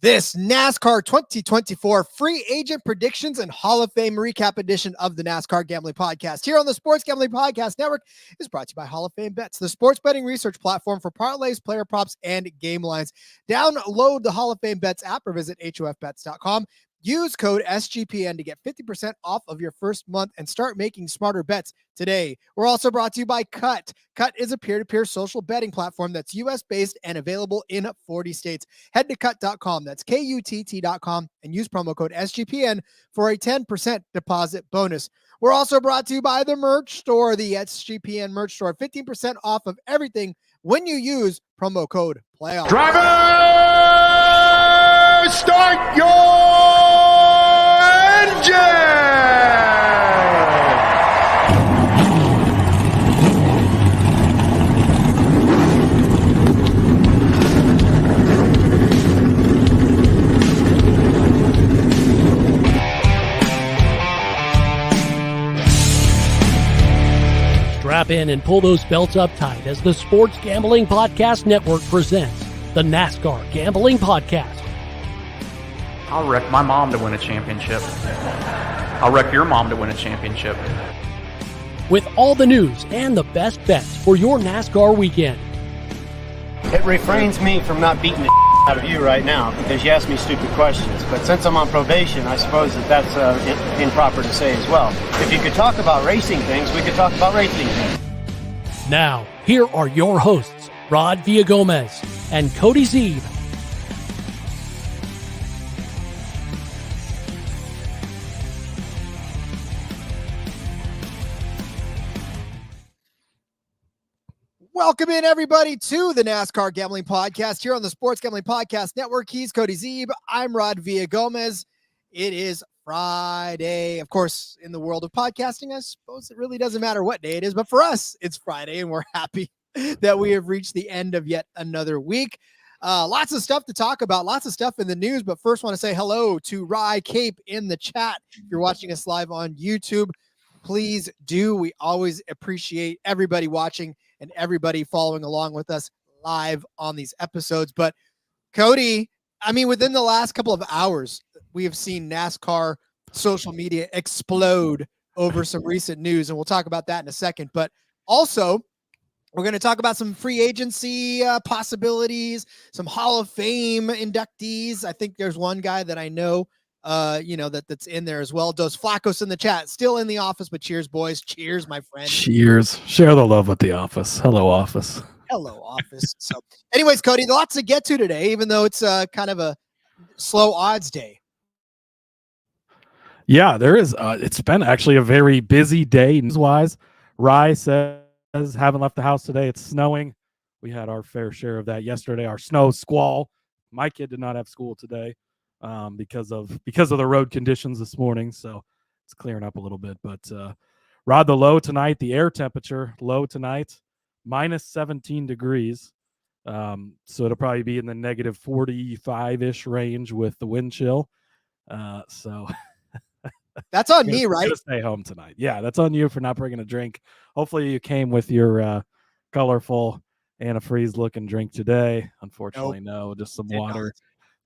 This NASCAR 2024 free agent predictions and Hall of Fame recap edition of the NASCAR Gambling Podcast here on the Sports Gambling Podcast Network is brought to you by Hall of Fame Bets, the sports betting research platform for parlays, player props, and game lines. Download the Hall of Fame Bets app or visit hofbets.com. Use code SGPN to get 50% off of your first month and start making smarter bets today. We're also brought to you by KUTT. KUTT is a peer-to-peer social betting platform that's US-based and available in 40 states. Head to KUTT.com, that's KUTT.com, and use promo code SGPN for a 10% deposit bonus. We're also brought to you by the merch store, the SGPN merch store. 15% off of everything when you use promo code PLAYOFF. Driver, start your engine! Strap in and pull those belts up tight as the Sports Gambling Podcast Network presents the NASCAR Gambling Podcast. I'll wreck my mom to win a championship. I'll wreck your mom to win a championship. With all the news and the best bets for your NASCAR weekend. It refrains me from not beating the out of you right now because you ask me stupid questions. But since I'm on probation, I suppose that's improper to say as well. If you could talk about racing things, we could talk about racing things. Now, here are your hosts, Rod Villagomez and Cody Zeeb. Welcome in, everybody, to the NASCAR Gambling Podcast here on the Sports Gambling Podcast Network. He's Cody Zeeb. I'm Rod Villagomez. It is Friday. Of course, in the world of podcasting, I suppose it really doesn't matter what day it is, but for us, it's Friday, and we're happy that we have reached the end of yet another week. Lots of stuff to talk about, lots of stuff in the news, but first want to say hello to Rye Cape in the chat. If you're watching us live on YouTube, please do. We always appreciate everybody watching and everybody following along with us live on these episodes. But Cody, I mean, within the last couple of hours, we have seen NASCAR social media explode over some recent news, and we'll talk about that in a second. But also, we're going to talk about some free agency possibilities, some Hall of Fame inductees. I think there's one guy that I know, that's in there as well. Dos Flacos in the chat, still in the office, but cheers, boys. Cheers, my friend. Cheers. Share the love with the office. Hello, office. Hello, office. So anyways, Cody, lots to get to today, even though it's kind of a slow odds day. Yeah, there is. It's been actually a very busy day news-wise. Rye says, haven't left the house today. It's snowing. We had our fair share of that yesterday, our snow squall. My kid did not have school today. Because of the road conditions this morning, so it's clearing up a little bit. But Rod, the low tonight, the air temperature low tonight, minus 17 degrees. So it'll probably be in the negative 45-ish range with the wind chill. So that's on me, right? Stay home tonight. Yeah, that's on you for not bringing a drink. Hopefully you came with your colorful antifreeze looking drink today. Unfortunately, no, just some water.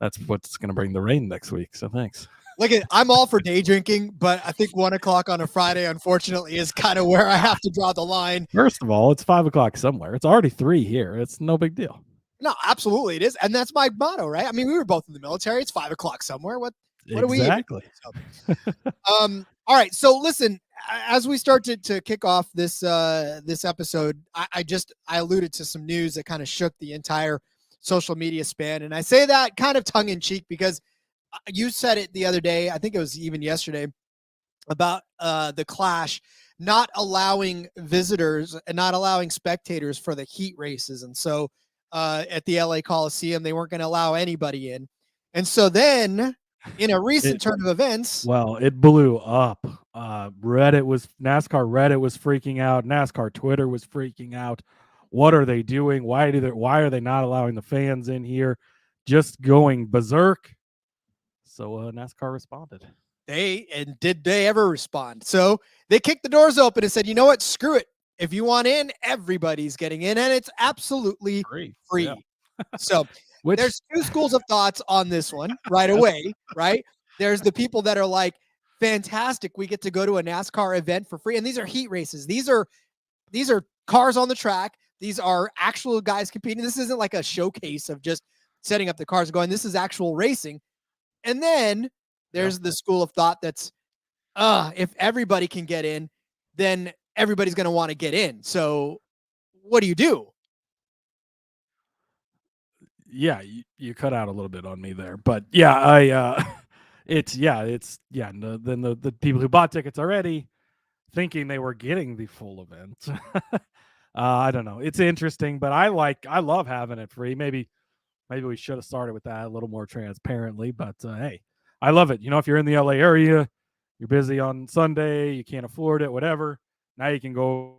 That's what's going to bring the rain next week. So thanks. Look, I'm all for day drinking, but I think 1 o'clock on a Friday, unfortunately, is kind of where I have to draw the line. First of all, it's 5 o'clock somewhere. It's already 3 here. It's no big deal. No, absolutely it is. And that's my motto, right? I mean, we were both in the military. It's 5 o'clock somewhere. What are we? Exactly. All right. So listen, as we start to kick off this episode, I alluded to some news that kind of shook the entire social media span. And I say that kind of tongue in cheek because you said it the other day, I think it was even yesterday, about the Clash not allowing visitors and not allowing spectators for the heat races. And so at the LA Coliseum, they weren't going to allow anybody in. And so then in a recent turn of events. Well, it blew up. NASCAR Reddit was freaking out. NASCAR Twitter was freaking out. What are they doing? Why are they not allowing the fans in here? Just going berserk. So NASCAR responded. Did they ever respond? So they kicked the doors open and said, you know what? Screw it. If you want in, everybody's getting in, and it's absolutely free. Yeah. So there's two schools of thoughts on this one right away, right? There's the people that are like, fantastic, we get to go to a NASCAR event for free. And these are heat races. These are cars on the track. These are actual guys competing. This isn't like a showcase of just setting up the cars and going, this is actual racing. And then there's the school of thought that's, if everybody can get in, then everybody's going to want to get in. So what do you do? Yeah, you cut out a little bit on me there, but yeah, then the people who bought tickets already thinking they were getting the full event. I don't know. It's interesting, but I love having it free. Maybe we should have started with that a little more transparently, but hey, I love it. If you're in the LA area, you're busy on Sunday, you can't afford it, whatever. Now you can go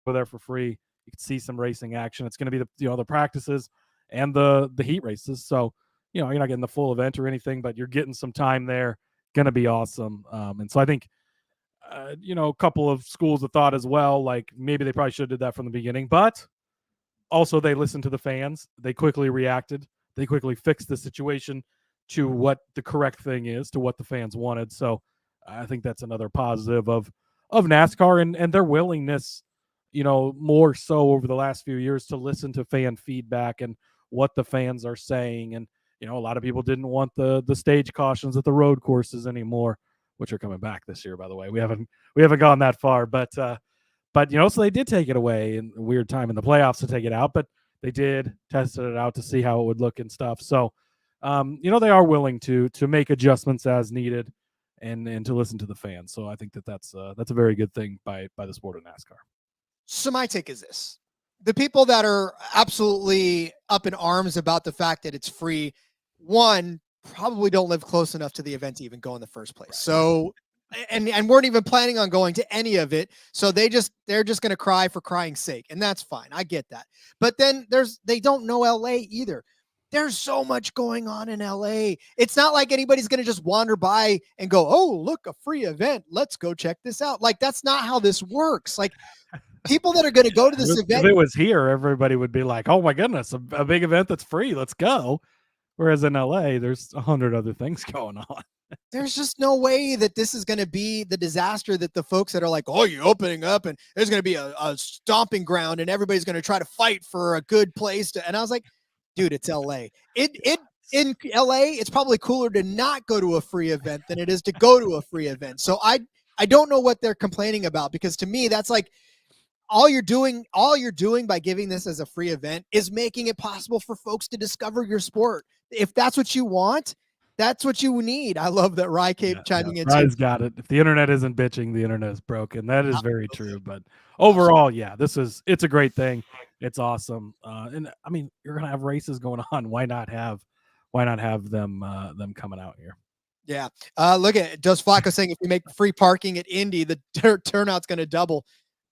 there for free. You can see some racing action. It's going to be the practices and the heat races. So, you're not getting the full event or anything, but you're getting some time there. Going to be awesome. And so I think, a couple of schools of thought as well, like maybe they probably should have did that from the beginning, but also they listened to the fans. They quickly reacted. They quickly fixed the situation to what the correct thing is, to what the fans wanted. So I think that's another positive of NASCAR and their willingness, more so over the last few years to listen to fan feedback and what the fans are saying. And, a lot of people didn't want the stage cautions at the road courses anymore, which are coming back this year, by the way. We haven't gone that far, but so they did take it away in a weird time in the playoffs to take it out, but they did tested it out to see how it would look and stuff. So, they are willing to make adjustments as needed and to listen to the fans. So I think that's a very good thing by the sport of NASCAR. So my take is this: the people that are absolutely up in arms about the fact that it's free, one, probably don't live close enough to the event to even go in the first place. Right. So, and weren't even planning on going to any of it. So they're just going to cry for crying's sake. And that's fine. I get that. But then they don't know LA either. There's so much going on in LA. It's not like anybody's going to just wander by and go, oh, look, a free event. Let's go check this out. Like, that's not how this works. Like, people that are going to go to this event. If it was here, everybody would be like, oh my goodness, a big event that's free. Let's go. Whereas in LA, there's 100 other things going on. There's just no way that this is going to be the disaster that the folks that are like, oh, you're opening up and there's going to be a stomping ground and everybody's going to try to fight for a good place to. And I was like, dude, it's LA. In LA, it's probably cooler to not go to a free event than it is to go to a free event. So I don't know what they're complaining about, because to me, that's like, all you're doing by giving this as a free event is making it possible for folks to discover your sport. If that's what you want, that's what you need. I love that Rye kept chiming in. Rye's got it. If the internet isn't bitching, the internet is broken. That is very true. But overall, it's a great thing. It's awesome. And I mean, you're gonna have races going on. Why not have them coming out here? Yeah. Look at Dos Flacco saying if you make free parking at Indy, the turnout's gonna double.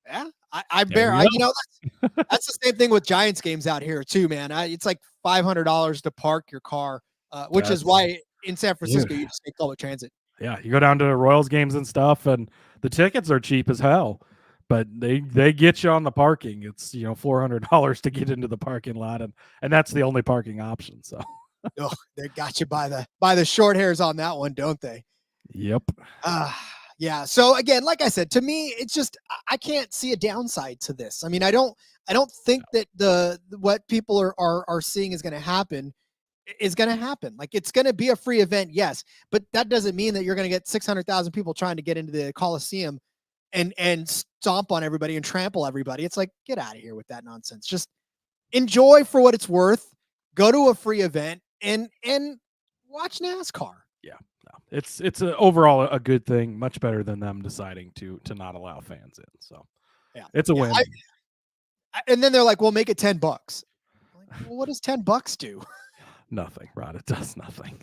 Yeah. That's the same thing with Giants games out here too, man. It's like $500 to park your car, which is why in San Francisco you just take public transit. Yeah, you go down to Royals games and stuff, and the tickets are cheap as hell, but they get you on the parking. It's $400 to get into the parking lot, and that's the only parking option. So, they got you by the short hairs on that one, don't they? Yep. Yeah. So again, like I said, to me, it's just, I can't see a downside to this. I mean, I don't think that what people are seeing is going to happen. Like, it's going to be a free event. Yes. But that doesn't mean that you're going to get 600,000 people trying to get into the Coliseum and stomp on everybody and trample everybody. It's like, get out of here with that nonsense. Just enjoy for what it's worth. Go to a free event and watch NASCAR. Yeah. It's overall a good thing, much better than them deciding to not allow fans in. So it's a win. And then they're like, "We'll make it $10." Like, well, what does $10 do? Nothing, Rod. It does nothing.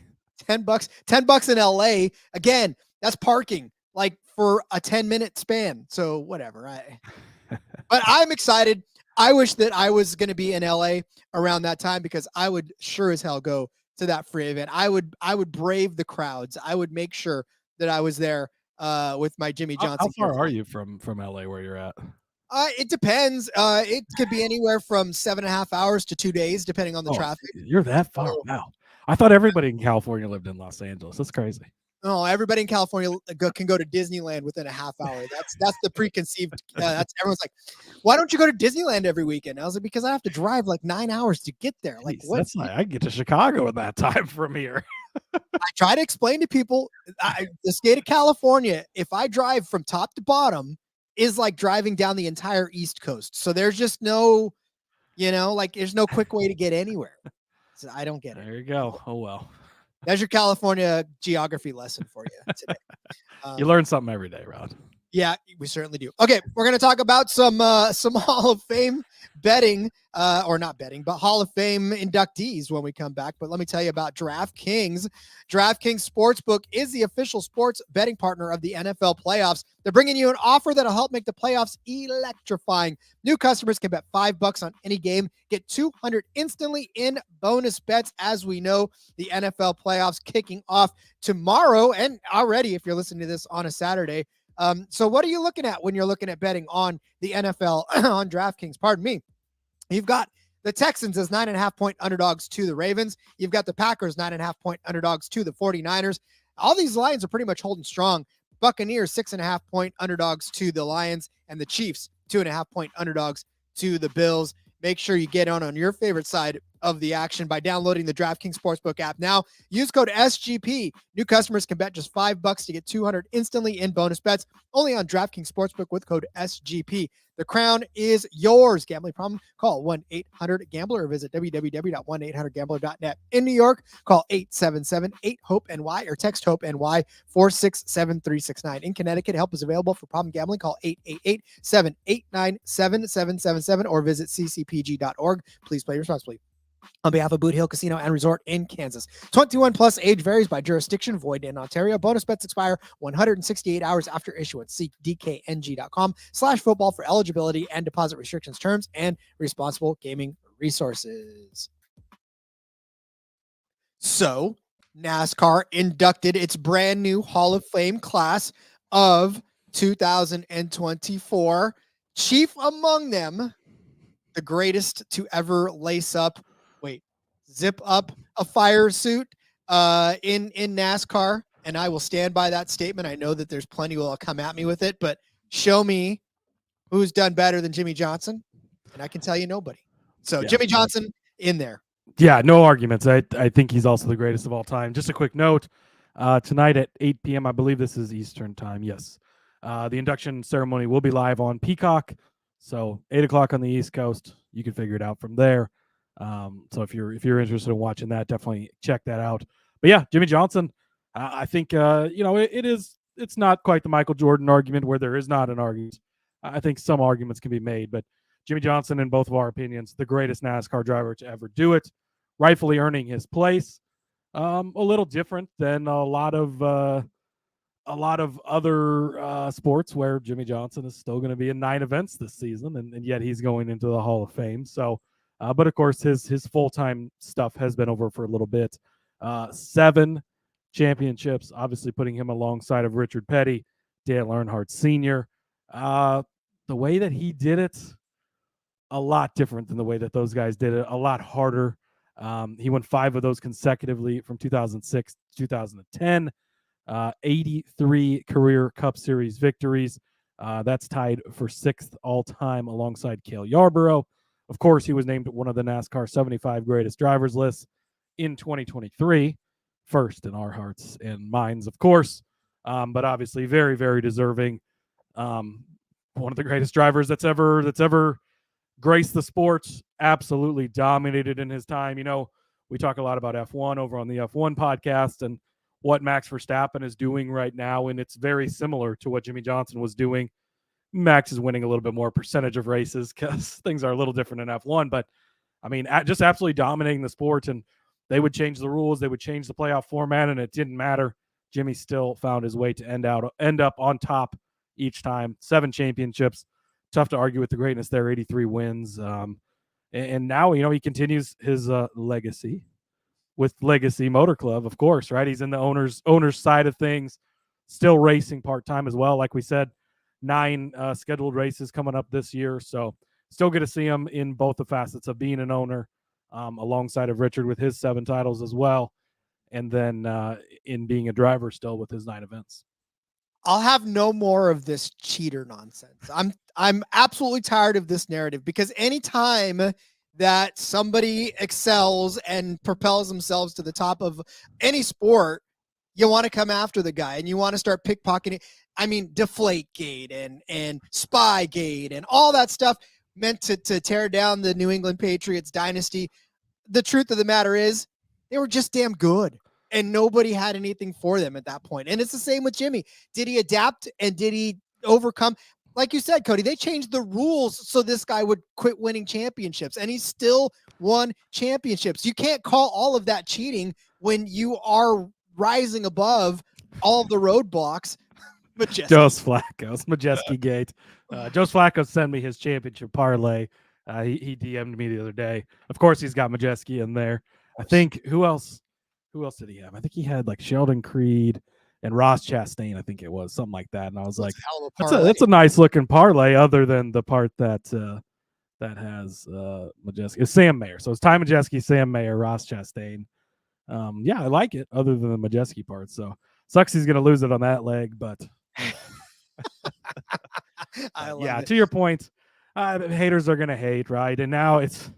$10 in LA. Again, that's parking like for a 10-minute span. So whatever. But I'm excited. I wish that I was going to be in LA around that time, because I would sure as hell go to that free event. I would brave the crowds. I would make sure that I was there with my Jimmy Johnson. How far are you from LA where you're at? It depends. It could be anywhere from 7.5 hours to 2 days, depending on the traffic. You're that far now. I thought everybody in California lived in Los Angeles. That's crazy. No, everybody in California can go to Disneyland within a half hour. That's the preconceived. That's everyone's like, why don't you go to Disneyland every weekend? I was like, because I have to drive like 9 hours to get there. Like, Jeez, what? That's like I can get to Chicago in that time from here. I try to explain to people, the state of California, if I drive from top to bottom, is like driving down the entire East Coast. So there's just no, there's no quick way to get anywhere. So I don't get it. There you go. Oh well. There's your California geography lesson for you today. You learn something every day, Rod. Yeah, we certainly do. Okay, we're going to talk about some Hall of Fame betting, or not betting, but Hall of Fame inductees when we come back. But let me tell you about DraftKings. DraftKings Sportsbook is the official sports betting partner of the NFL playoffs. They're bringing you an offer that'll help make the playoffs electrifying. New customers can bet $5 on any game, get $200 instantly in bonus bets. As we know, the NFL playoffs kicking off tomorrow, and already, if you're listening to this on a Saturday. So what are you looking at when you're looking at betting on the NFL on DraftKings? Pardon me. You've got the Texans as 9.5-point underdogs to the Ravens. You've got the Packers 9.5-point underdogs to the 49ers. All these lines are pretty much holding strong. Buccaneers 6.5-point underdogs to the Lions, and the Chiefs 2.5-point underdogs to the Bills. Make sure you get on your favorite side of the action by downloading the DraftKings Sportsbook app now. Use code SGP. New customers can bet just $5 to get $200 instantly in bonus bets. Only on DraftKings Sportsbook with code SGP. The crown is yours. Gambling problem? Call 1-800-GAMBLER or visit www.1800gambler.net. In New York, call 877-8-HOPE-NY or text HOPE-NY 467-369. In Connecticut, help is available for problem gambling. Call 888-789-7777 or visit ccpg.org. Please play responsibly. On behalf of Boot Hill Casino and Resort in Kansas. 21 plus, age varies by jurisdiction, void in Ontario. Bonus bets expire 168 hours after issuance. See dkng.com/football for eligibility and deposit restrictions, terms, and responsible gaming resources. So, NASCAR inducted its brand new Hall of Fame class of 2024. Chief among them, the greatest to ever zip up a fire suit in NASCAR. And I will stand by that statement. I know that there's plenty who will come at me with it, but show me who's done better than Jimmy Johnson. And I can tell you nobody. So yeah, Jimmy Johnson in there. Yeah, no arguments. I think he's also the greatest of all time. Just a quick note, tonight at 8 p.m., I believe this is Eastern time. Yes. The induction ceremony will be live on Peacock. So 8 o'clock on the East Coast, you can figure it out from there. So if you're interested in watching that, definitely check that out. But yeah, Jimmy Johnson, I think it's not quite the Michael Jordan argument where there is not an argument. I think some arguments can be made, but Jimmy Johnson, in both of our opinions, the greatest NASCAR driver to ever do it, rightfully earning his place. A little different than a lot of other sports where Jimmy Johnson is still going to be in 9 events this season, and yet he's going into the Hall of Fame. So, but of course, his full-time stuff has been over for a little bit. 7 championships, obviously putting him alongside of Richard Petty, Dale Earnhardt Sr. The way that he did it, a lot different than the way that those guys did it, a lot harder. He won 5 of those consecutively from 2006 to 2010. 83 career Cup Series victories. That's tied for 6th all-time alongside Cale Yarborough. Of course, he was named one of the NASCAR 75 greatest drivers lists in 2023. First in our hearts and minds, of course. But obviously very, very deserving. One of the greatest drivers that's ever graced the sport. Absolutely dominated in his time. You know, we talk a lot about F1 over on the F1 podcast and what Max Verstappen is doing right now, and it's very similar to what Jimmy Johnson was doing. Max is winning a little bit more percentage of races because things are a little different in F1, but I mean, just absolutely dominating the sport, and they would change the rules, they would change the playoff format, and it didn't matter. Jimmy still found his way to end up on top each time. 7 championships. Tough to argue with the greatness there, 83 wins. And now, you know, he continues his legacy with Legacy Motor Club, of course, right? He's in the owner's side of things, still racing part-time as well. Like we said, 9 scheduled races coming up this year. So still get to see him in both the facets of being an owner, alongside of Richard with his 7 titles as well, and then in being a driver still with his 9 events. I'll have no more of this cheater nonsense. I'm absolutely tired of this narrative, because anytime that somebody excels and propels themselves to the top of any sport, you want to come after the guy and you want to start pickpocketing. I mean, Deflategate and Spygate and all that stuff meant to tear down the New England Patriots dynasty. The truth of the matter is they were just damn good, and nobody had anything for them at that point. And it's the same with Jimmy. Did he adapt and did he overcome? Like you said, Cody, they changed the rules so this guy would quit winning championships, and he still won championships. You can't call all of that cheating when you are rising above all of the roadblocks. Joe's Flacco's Majeski Gate. Joe's Flacco sent me his championship parlay. He DM'd me the other day. Of course, he's got Majeski in there. I think who else did he have? I think he had like Sheldon Creed and Ross Chastain. I think it was something like that. And I was like, that's a nice looking parlay, other than the part that has Majeski. It's Sam Mayer. So it's Ty Majeski, Sam Mayer, Ross Chastain. Yeah, I like it, other than the Majeski part. So sucks he's going to lose it on that leg, but to your point, haters are going to hate, right? And now it's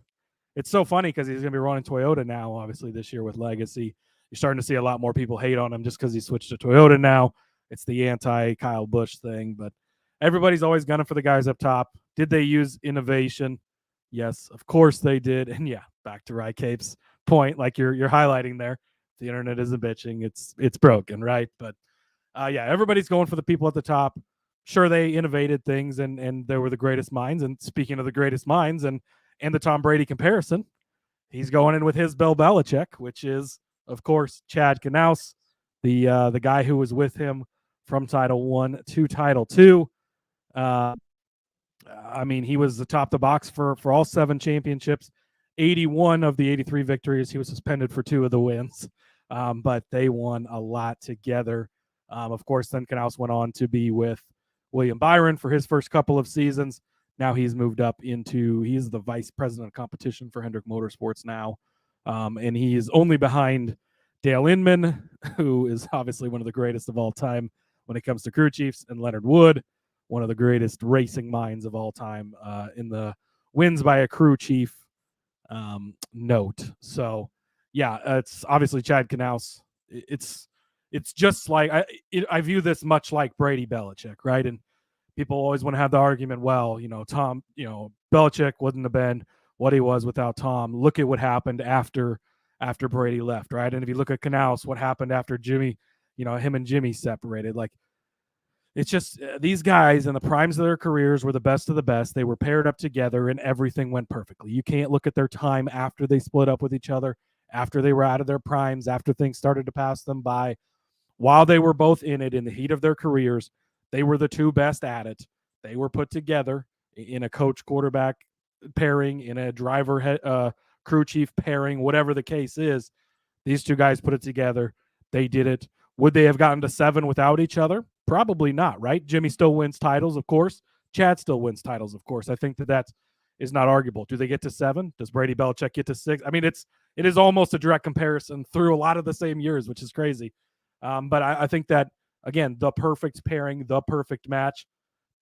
so funny because he's going to be running Toyota now, obviously this year with Legacy. You're starting to see a lot more people hate on him just because he switched to Toyota now. It's the anti-Kyle Busch thing, but everybody's always gunning for the guys up top. Did they use innovation? Yes, of course they did. And yeah, back to Rye Cape's point, like you're highlighting there. The internet isn't bitching. It's broken, right? But everybody's going for the people at the top. Sure, they innovated things and they were the greatest minds. And speaking of the greatest minds and the Tom Brady comparison, he's going in with his Bill Belichick, which is, of course, Chad Knaus, the guy who was with him from Title I to Title II. I mean, he was atop the box for all 7 championships. 81 of the 83 victories. He was suspended for 2 of the wins, but they won a lot together. Of course, then Knaus went on to be with William Byron for his first couple of seasons. Now he's moved up he's the vice president of competition for Hendrick Motorsports now. And he is only behind Dale Inman, who is obviously one of the greatest of all time when it comes to crew chiefs, and Leonard Wood, one of the greatest racing minds of all time in the wins by a crew chief note. So it's obviously Chad Knaus. It's just like I view this much like Brady Belichick, right? And people always want to have the argument, well, Tom, Belichick wouldn't have been what he was without Tom. Look at what happened after Brady left, right? And if you look at Knaus, what happened after Jimmy, him and Jimmy separated, like, it's just these guys in the primes of their careers were the best of the best. They were paired up together and everything went perfectly. You can't look at their time after they split up with each other, after they were out of their primes, after things started to pass them by. While they were both in it, in the heat of their careers, they were the 2 best at it. They were put together in a coach quarterback pairing, in a driver crew chief pairing, whatever the case is. These 2 guys put it together. They did it. Would they have gotten to 7 without each other? Probably not, right? Jimmy still wins titles, of course. Chad still wins titles, of course. I think that is not arguable. Do they get to 7? Does Brady Belichick get to 6? I mean, it is almost a direct comparison through a lot of the same years, which is crazy. But I think that, again, the perfect pairing, the perfect match,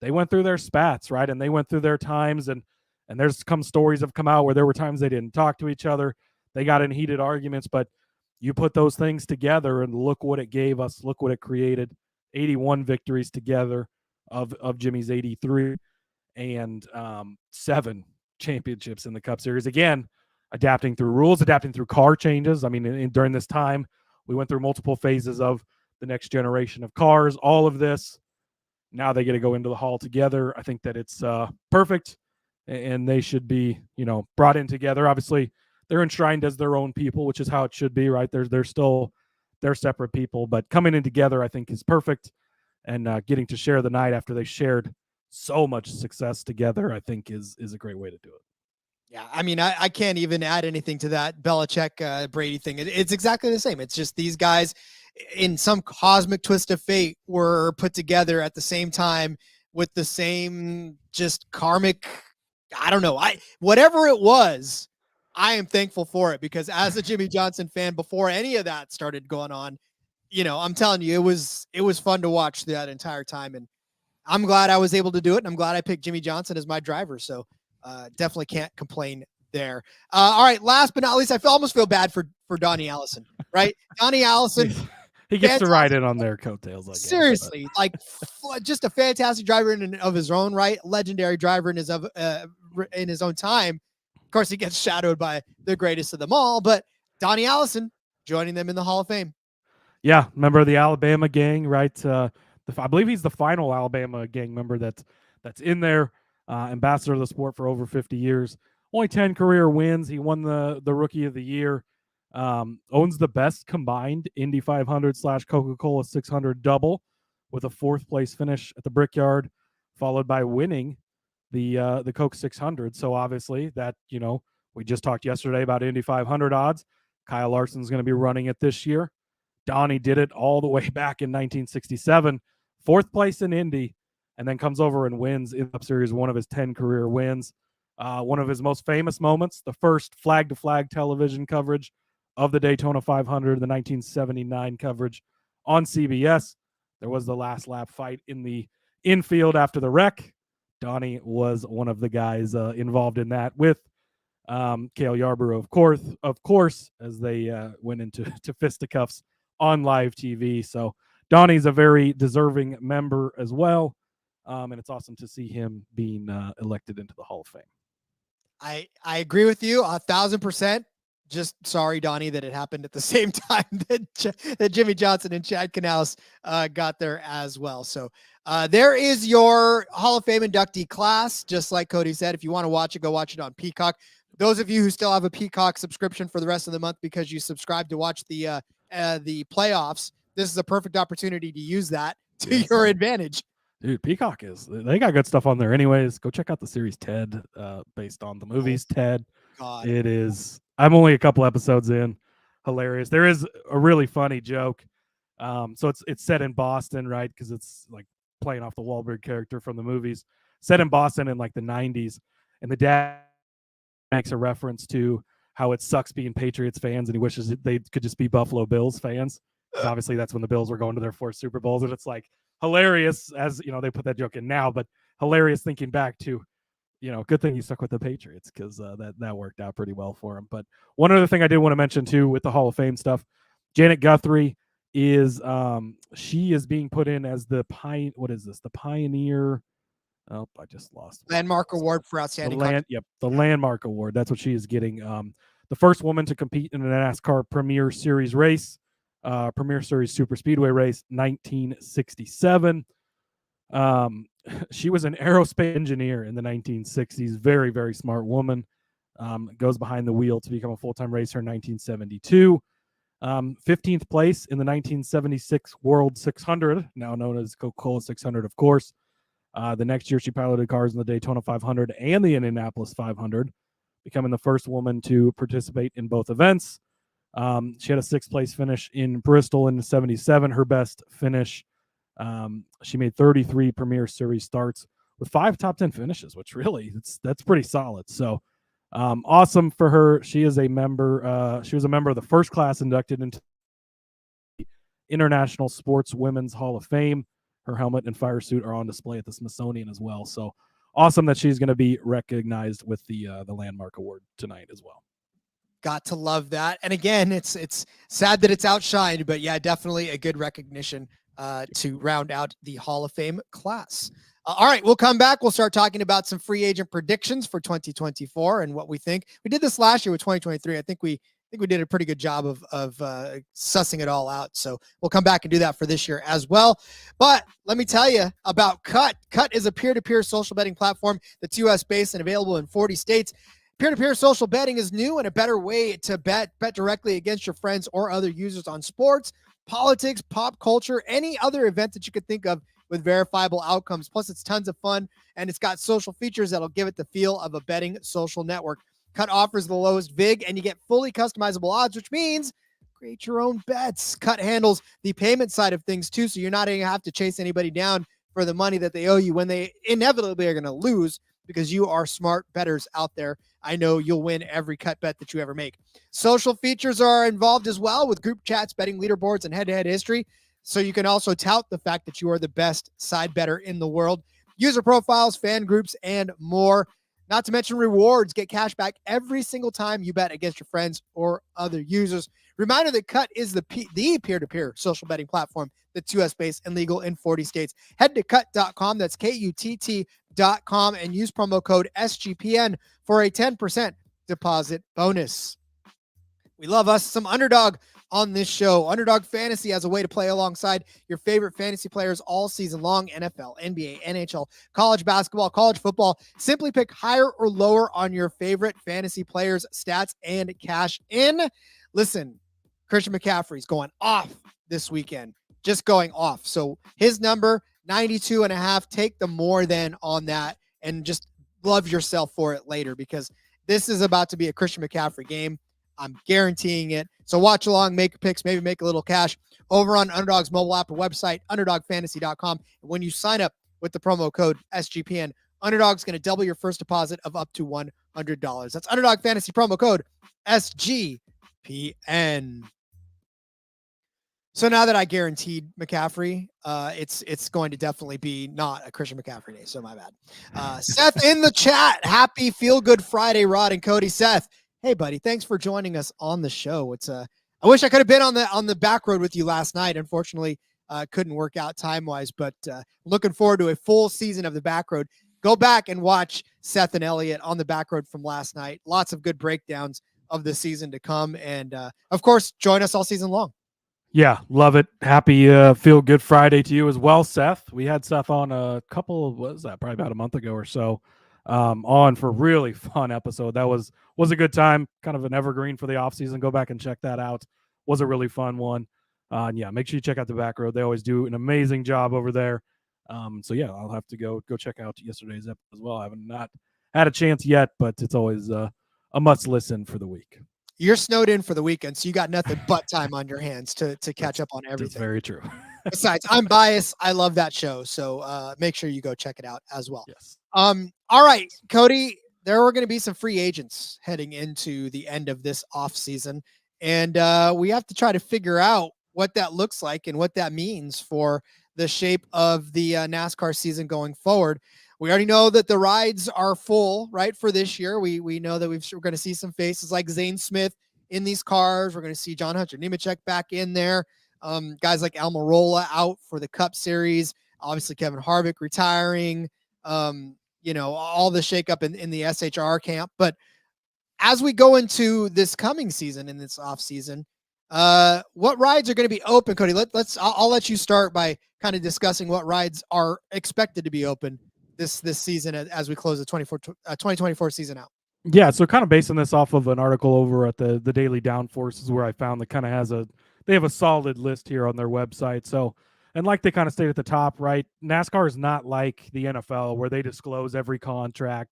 they went through their spats, right? And they went through their times, and there's stories have come out where there were times they didn't talk to each other. They got in heated arguments, but you put those things together and look what it gave us. Look what it created. 81 victories together of Jimmy's 83 and 7 championships in the Cup Series. Again, adapting through rules, adapting through car changes. I mean, during this time, we went through multiple phases of the next generation of cars, all of this. Now they get to go into the hall together. I think that it's perfect, and they should be, brought in together. Obviously, they're enshrined as their own people, which is how it should be, right? They're separate people, but coming in together, I think, is perfect. And getting to share the night after they shared so much success together, I think is a great way to do it. Yeah, I mean, I can't even add anything to that Belichick Brady thing. It's exactly the same. It's just these guys in some cosmic twist of fate were put together at the same time with the same just karmic, I don't know. Whatever it was, I am thankful for it, because as a Jimmy Johnson fan, before any of that started going on, I'm telling you, it was fun to watch that entire time. And I'm glad I was able to do it. And I'm glad I picked Jimmy Johnson as my driver. So definitely can't complain there. All right. Last but not least, I almost feel bad for Donnie Allison, right? Donnie Allison. He gets to ride in on their coattails. I guess, seriously, just a fantastic driver of his own right, legendary driver in his own time. Of course, he gets shadowed by the greatest of them all, but Donnie Allison joining them in the Hall of Fame. Yeah, member of the Alabama gang, right? I believe he's the final Alabama gang member that's in there. Ambassador of the sport for over 50 years. Only 10 career wins. He won the Rookie of the Year. Owns the best combined Indy 500 / Coca-Cola 600 double with a 4th place finish at the Brickyard, followed by winning the Coke 600. So obviously that, we just talked yesterday about Indy 500 odds. Kyle Larson's going to be running it this year. Donnie did it all the way back in 1967, 4th place in Indy, and then comes over and wins in the Cup Series, one of his 10 career wins. One of his most famous moments, the first flag-to-flag television coverage of the Daytona 500, the 1979 coverage on CBS. There was the last lap fight in the infield after the wreck. Donnie was one of the guys involved in that with Cale Yarborough, of course, as they went into fisticuffs on live TV. So Donnie's a very deserving member as well. And it's awesome to see him being elected into the Hall of Fame. I agree with you 1,000%. Just sorry, Donnie, that it happened at the same time that Jimmy Johnson and Chad Knaus got there as well. So there is your Hall of Fame inductee class. Just like Cody said, if you want to watch it, go watch it on Peacock. Those of you who still have a Peacock subscription for the rest of the month because you subscribe to watch the playoffs, this is a perfect opportunity to use that to your advantage. Dude, Peacock they got good stuff on there anyways. Go check out the series Ted, based on the movies Ted. God. It is, I'm only a couple episodes in. Hilarious. There is a really funny joke. So it's set in Boston, right? Because it's like playing off the Wahlberg character from the movies. Set in Boston in like the 90s. And the dad makes a reference to how it sucks being Patriots fans and he wishes they could just be Buffalo Bills fans. Obviously, that's when the Bills were going to their 4th Super Bowls. And it's like hilarious, as they put that joke in now, but hilarious thinking back to, good thing you stuck with the Patriots, because that worked out pretty well for him. But one other thing I did want to mention too with the Hall of Fame stuff, Janet Guthrie is she is being put in as the Pioneer. Oh, I just lost Landmark Award for outstanding. The Landmark Award. That's what she is getting. The first woman to compete in a NASCAR Premier Series race. Premier Series Super Speedway race, 1967. She was an aerospace engineer in the 1960s. Very, very smart woman. Goes behind the wheel to become a full-time racer in 1972. 15th place in the 1976 World 600, now known as Coca-Cola 600, of course. The next year, she piloted cars in the Daytona 500 and the Indianapolis 500, becoming the first woman to participate in both events. She had a 6th place finish in Bristol in 77, her best finish. She made 33 Premier Series starts with 5 top 10 finishes, which really that's pretty solid. So awesome for her. She is a member. She was a member of the first class inducted into the International Sports Women's Hall of Fame. Her helmet and fire suit are on display at the Smithsonian as well. So awesome that she's going to be recognized with the Landmark Award tonight as well. Got to love that. And again, it's sad that it's outshined, but yeah, definitely a good recognition to round out the Hall of Fame class. All right, we'll come back. We'll start talking about some free agent predictions for 2024 and what we think. We did this last year with 2023. I think we did a pretty good job of sussing it all out. So we'll come back and do that for this year as well. But let me tell you about KUTT. KUTT is a peer-to-peer social betting platform that's US-based and available in 40 states. Peer-to-peer social betting is new and a better way to bet directly against your friends or other users on sports, politics, pop culture, any other event that you could think of with verifiable outcomes. Plus, it's tons of fun, and it's got social features that'll give it the feel of a betting social network. KUTT offers the lowest VIG, and you get fully customizable odds, which means create your own bets. KUTT handles the payment side of things, too, so you're not going to have to chase anybody down for the money that they owe you when they inevitably are going to lose because you are smart bettors out there. I know you'll win every cut bet that you ever make. Social features are involved as well with group chats, betting leaderboards, and head-to-head history. So you can also tout the fact that you are the best side bettor in the world. User profiles, fan groups, and more. Not to mention rewards. Get cash back every single time you bet against your friends or other users. Reminder that KUTT is the peer-to-peer social betting platform that's U.S.-based and legal in 40 states. Head to KUTT.com. That's KUTT.com and use promo code SGPN for a 10% deposit bonus. We love us some Underdog on this show. Underdog Fantasy as a way to play alongside your favorite fantasy players all season long. NFL, NBA, NHL, college basketball, college football. Simply pick higher or lower on your favorite fantasy players' stats and cash in. Listen, Christian McCaffrey's going off this weekend. Just going off. So his number, 92.5. Take the more than on that and just love yourself for it later because this is about to be a Christian McCaffrey game. I'm guaranteeing it. So watch along, make picks, maybe make a little cash over on Underdog's mobile app or website, underdogfantasy.com. And when you sign up with the promo code SGPN, Underdog's going to double your first deposit of up to $100. That's Underdog Fantasy promo code SGPN. So now that I guaranteed McCaffrey, it's going to definitely be not a Christian McCaffrey day. So my bad. Seth in the chat. Happy Feel Good Friday, Rod and Cody. Seth, hey buddy, thanks for joining us on the show. I wish I could have been on the back road with you last night. Unfortunately, couldn't work out time wise, but looking forward to a full season of the back road. Go back and watch Seth and Elliot on the back road from last night. Lots of good breakdowns of the season to come. And of course, join us all season long. Yeah, love it. Happy Feel Good Friday to you as well, Seth. We had Seth on probably about a month ago or so, on for a really fun episode. That was a good time, kind of an evergreen for the offseason. Go back and check that out. Was a really fun one. And yeah, make sure you check out the back road. They always do an amazing job over there. So yeah, I'll have to go check out yesterday's episode as well. I haven't not had a chance yet, but it's always a must listen for the week. You're snowed in for the weekend, so you got nothing but time on your hands to catch up on everything. That's very true. Besides, I'm biased. I love that show, so make sure you go check it out as well. Yes. All right, Cody, there are going to be some free agents heading into the end of this off season, and we have to try to figure out what that looks like and what that means for the shape of the NASCAR season going forward. We already know that the rides are full, right, for this year. We know that we're going to see some faces like Zane Smith in these cars. We're going to see John Hunter Nemechek back in there. Guys like Almirola out for the Cup Series. Obviously, Kevin Harvick retiring. All the shakeup in the SHR camp. But as we go into this coming season, in this off season, what rides are going to be open, Cody? I'll let you start by kind of discussing what rides are expected to be open this season as we close the 2024 season out. Yeah, so kind of basing this off of an article over at the Daily Downforce is where I found that kind of they have a solid list here on their website. So, and like they kind of state at the top, right, NASCAR is not like the NFL where they disclose every contract.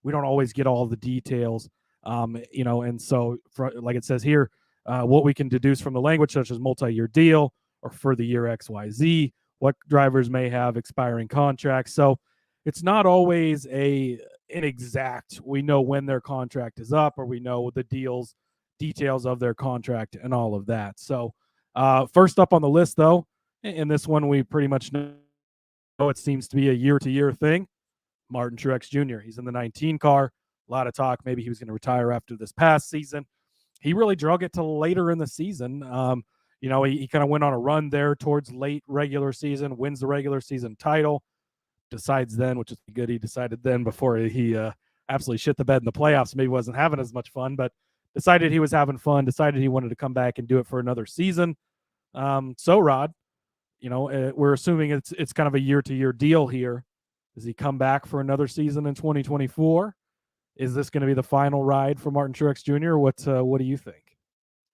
We don't always get all the details, and so like it says here, what we can deduce from the language such as multi-year deal or for the year XYZ, what drivers may have expiring contracts. So it's not always an exact, we know when their contract is up or we know the details of their contract and all of that. So first up on the list, though, and this one we pretty much know it seems to be a year-to-year thing, Martin Truex Jr. He's in the 19 car. A lot of talk. Maybe he was going to retire after this past season. He really drug it till later in the season. He kind of went on a run there towards late regular season, wins the regular season title, decides then, which is good, he decided then before he absolutely shit the bed in the playoffs, maybe wasn't having as much fun, but decided he was having fun, decided he wanted to come back and do it for another season. So, Rod, we're assuming it's kind of a year-to-year deal here. Does he come back for another season in 2024? Is this going to be the final ride for Martin Truex Jr.? What do you think?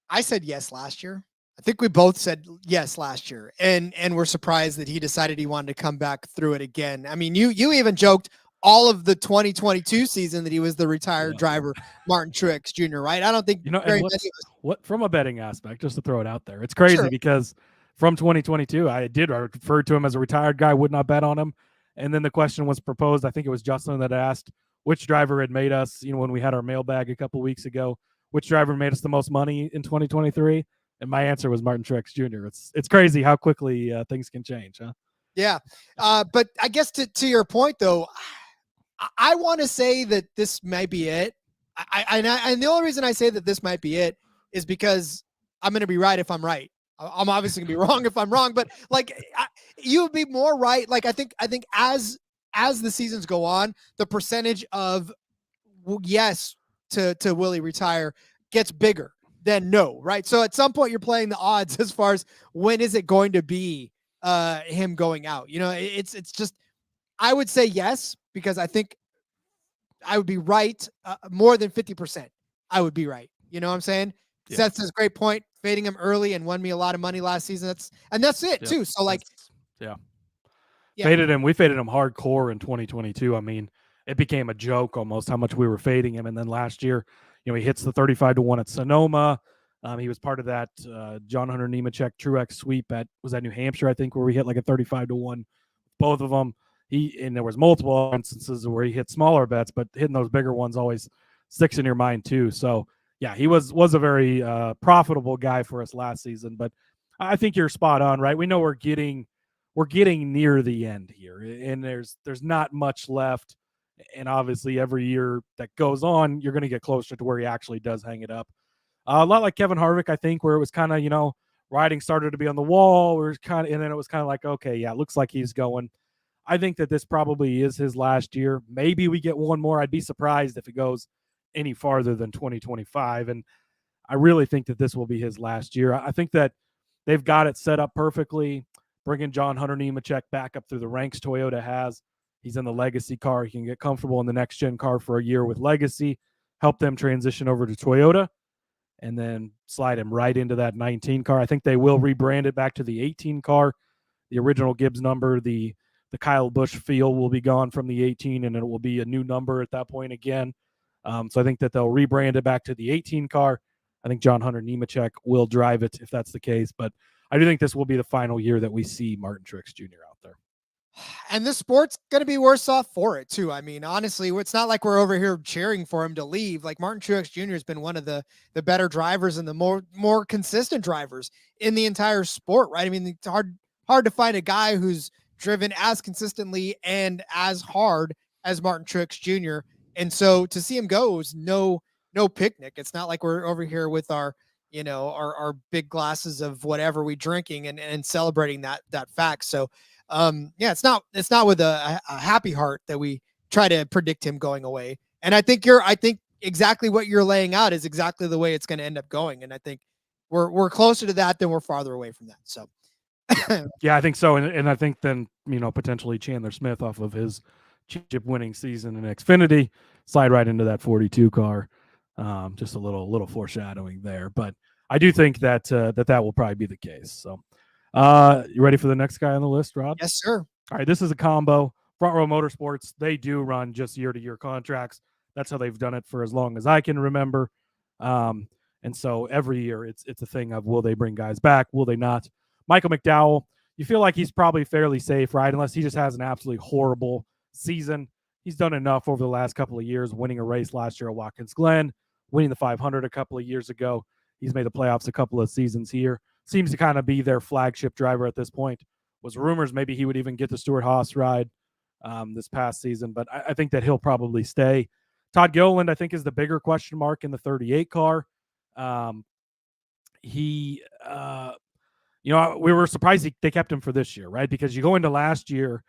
I said yes last year. I think we both said yes last year, and we're surprised that he decided he wanted to come back through it again. I mean, you even joked all of the 2022 season that he was the retired driver, Martin Truex Jr., right? I don't think very many of us. What from a betting aspect, just to throw it out there, it's crazy because from 2022. I referred to him as a retired guy, would not bet on him. And then the question was proposed. I think it was Justin that asked which driver had made us, when we had our mailbag a couple weeks ago, which driver made us the most money in 2023. And my answer was Martin Truex Jr. It's crazy how quickly things can change, huh? Yeah. But I guess to your point, though, I want to say that this might be it. And the only reason I say that this might be it is because I'm going to be right if I'm right. I'm obviously going to be wrong if I'm wrong, but like you would be more right. Like I think as the seasons go on, the percentage of yes to Willie retire gets bigger than no, right? So at some point you're playing the odds as far as when is it going to be him going out. It's just, I would say yes, because I think I would be right more than 50%. I would be right. You know what I'm saying? Yeah. Seth says great point. Fading him early and won me a lot of money last season. That's it too. So like, yeah. Faded him. We faded him hardcore in 2022. I mean, it became a joke almost how much we were fading him. And then last year, he hits the 35-1 at Sonoma. He was part of that John Hunter Nemechek Truex sweep at New Hampshire, I think, where we hit like a 35-1, both of them. And there was multiple instances where he hit smaller bets, but hitting those bigger ones always sticks in your mind too. So yeah, he was a very profitable guy for us last season. But I think you're spot on, right? We know we're getting near the end here, and there's not much left. And obviously, every year that goes on, you're going to get closer to where he actually does hang it up. A lot like Kevin Harvick, I think, where it was kind of, writing started to be on the wall, and then it was kind of like, okay, yeah, it looks like he's going. I think that this probably is his last year. Maybe we get one more. I'd be surprised if it goes any farther than 2025. And I really think that this will be his last year. I think that they've got it set up perfectly. Bringing John Hunter Nemechek back up through the ranks Toyota has. He's in the legacy car. He can get comfortable in the next gen car for a year with legacy, help them transition over to Toyota, and then slide him right into that 19 car. I think they will rebrand it back to the 18 car. The original Gibbs number, the Kyle Busch feel will be gone from the 18, and it will be a new number at that point again. So I think that they'll rebrand it back to the 18 car. I think John Hunter Nemechek will drive it if that's the case. But I do think this will be the final year that we see Martin Truex Jr. out there. And the sport's going to be worse off for it, too. I mean, honestly, it's not like we're over here cheering for him to leave. Like, Martin Truex Jr. has been one of the better drivers and the more consistent drivers in the entire sport, right? I mean, it's hard to find a guy who's driven as consistently and as hard as Martin Truex Jr. And so to see him go is no picnic. It's not like we're over here with our big glasses of whatever we drinking and celebrating that fact. So it's not with a happy heart that we try to predict him going away. And I think exactly what you're laying out is exactly the way it's going to end up going. And I think we're closer to that than we're farther away from that. So yeah, I think so. And I think then, potentially Chandler Smith off of his championship winning season in Xfinity slide right into that 42 car. Just a little foreshadowing there, but I do think that that will probably be the case. So you ready for the next guy on the list, Rob? Yes, sir. All right. This is a combo. Front Row Motorsports. They do run just year-to-year contracts. That's how they've done it for as long as I can remember. And so every year it's a thing of, will they bring guys back? Will they not? Michael McDowell, you feel like he's probably fairly safe, right? Unless he just has an absolutely horrible season. He's done enough over the last couple of years, winning a race last year at Watkins Glen, winning the 500 a couple of years ago. He's made the playoffs a couple of seasons here. Seems to kind of be their flagship driver at this point. Was rumors maybe he would even get the Stewart-Haas ride this past season, but I think that he'll probably stay. Todd Gilliland, I think, is the bigger question mark in the 38 car. We were surprised they kept him for this year, right? Because you go into last year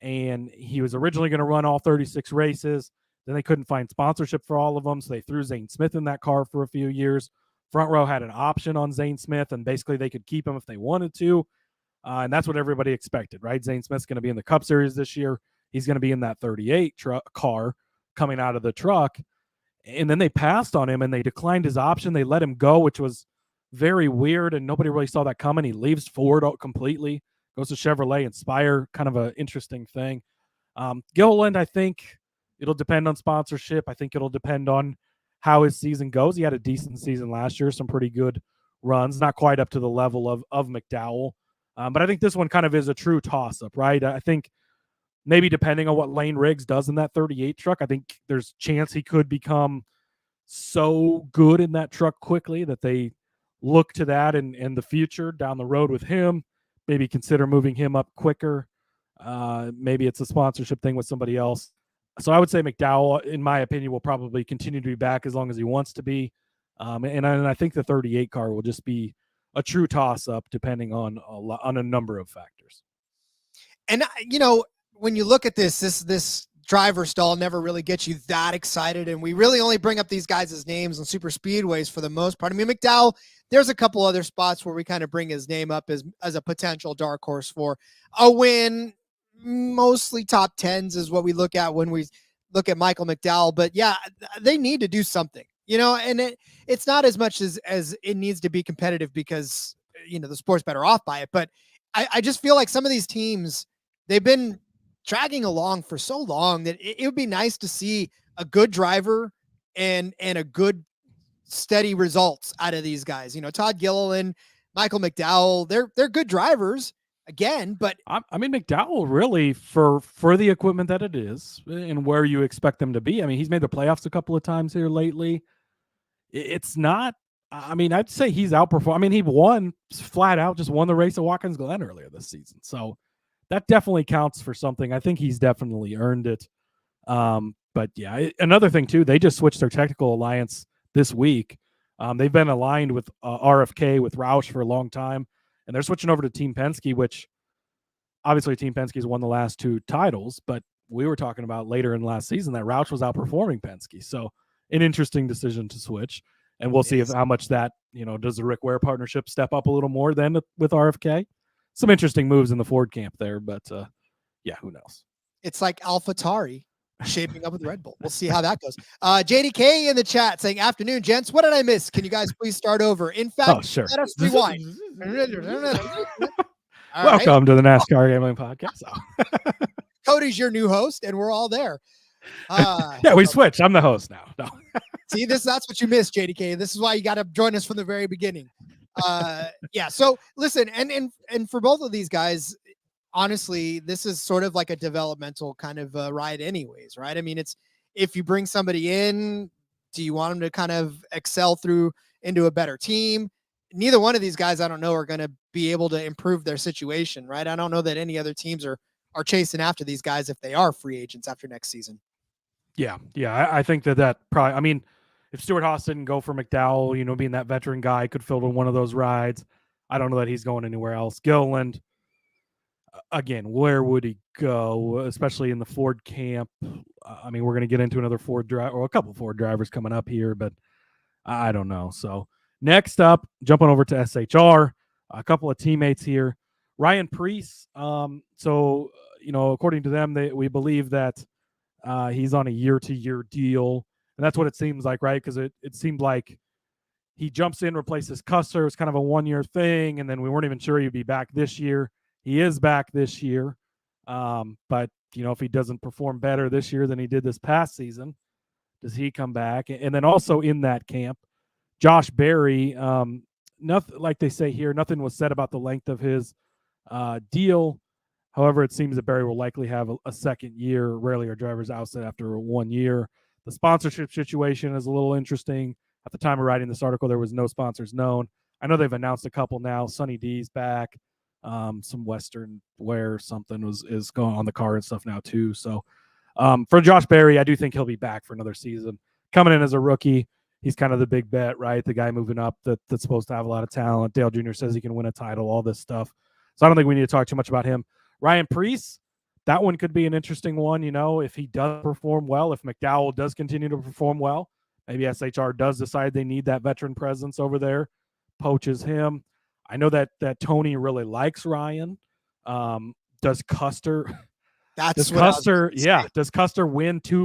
and he was originally going to run all 36 races. Then they couldn't find sponsorship for all of them, so they threw Zane Smith in that car for a few years. Front Row had an option on Zane Smith, and basically they could keep him if they wanted to. And that's what everybody expected, right? Zane Smith's going to be in the Cup Series this year. He's going to be in that 38 car coming out of the truck. And then they passed on him, and they declined his option. They let him go, which was very weird, and nobody really saw that coming. He leaves Ford completely, goes to Chevrolet Inspire, kind of an interesting thing. Gilliland, I think it'll depend on sponsorship. I think it'll depend on how his season goes. He had a decent season last year, some pretty good runs, not quite up to the level of McDowell. But I think this one kind of is a true toss-up, right? I think maybe depending on what Lane Riggs does in that 38 truck, I think there's a chance he could become so good in that truck quickly that they look to that in the future down the road with him, maybe consider moving him up quicker. Maybe it's a sponsorship thing with somebody else. So I would say McDowell, in my opinion, will probably continue to be back as long as he wants to be. And I think the 38 car will just be a true toss-up depending on a number of factors. And, when you look at this driver stall never really gets you that excited. And we really only bring up these guys' names on super speedways for the most part. I mean, McDowell, there's a couple other spots where we kind of bring his name up as a potential dark horse for a win. Mostly top tens is what we look at when we look at Michael McDowell. But yeah, they need to do something, and it's not as much as it needs to be competitive because, the sport's better off by it. But I just feel like some of these teams, they've been dragging along for so long that it would be nice to see a good driver and a good steady results out of these guys. Todd Gilliland, Michael McDowell, they're good drivers again, but I mean, McDowell really for the equipment that it is and where you expect them to be. I mean, he's made the playoffs a couple of times here lately. It's not, I mean, I'd say he's outperformed. I mean, he just won the race at Watkins Glen earlier this season. So that definitely counts for something. I think he's definitely earned it. But yeah, another thing too, they just switched their technical alliance this week. They've been aligned with RFK with Roush for a long time, and they're switching over to Team Penske, which obviously Team Penske's won the last 2 titles, but we were talking about later in last season that Roush was outperforming Penske. So an interesting decision to switch, and we'll see how much that, does the Rick Ware partnership step up a little more then with RFK? Some interesting moves in the Ford camp there, but yeah, who knows? It's like AlphaTauri shaping up with Red Bull. We'll see how that goes. JDK in the chat saying, "Afternoon, gents. What did I miss? Can you guys please start over? In fact, sure. Let us rewind." Welcome to the NASCAR Gambling Podcast. Cody's your new host, and we're all there. Yeah, we switched. I'm the host now. No. See, that's what you missed, JDK. This is why you got to join us from the very beginning. Yeah. So listen, and for both of these guys, honestly, this is sort of like a developmental kind of ride anyways, right? I mean, it's, if you bring somebody in, do you want them to kind of excel through into a better team? Neither one of these guys, I don't know, are going to be able to improve their situation, right? I don't know that any other teams are chasing after these guys if they are free agents after next season. Yeah. I think that probably, I mean, if Stewart Haas didn't go for McDowell, being that veteran guy, could fill in one of those rides. I don't know that he's going anywhere else. Gilliland, again, where would he go, especially in the Ford camp? I mean, we're going to get into another Ford driver or a couple Ford drivers coming up here, but I don't know. So next up, jumping over to SHR, a couple of teammates here. Ryan Preece. So, according to them, we believe that he's on a year-to-year deal. And that's what it seems like, right? Because it seemed like he jumps in, replaces Custer. It was kind of a one-year thing, and then we weren't even sure he'd be back this year. He is back this year. But, if he doesn't perform better this year than he did this past season, does he come back? And then also in that camp, Josh Berry, nothing, like they say here, nothing was said about the length of his deal. However, it seems that Berry will likely have a second year. Rarely are drivers ousted after 1 year. The sponsorship situation is a little interesting. At the time of writing this article, there was no sponsors known. I know they've announced a couple now. Sunny D's back. Some Western wear something is going on the car and stuff now too. So for Josh Berry, I do think he'll be back for another season. Coming in as a rookie, he's kind of the big bet, right? The guy moving up that's supposed to have a lot of talent. Dale Jr. says he can win a title, all this stuff. So I don't think we need to talk too much about him. Ryan Preece, that one could be an interesting one, if he does perform well, if McDowell does continue to perform well, maybe SHR does decide they need that veteran presence over there, poaches him. I know that Tony really likes Ryan. Does Custer win 2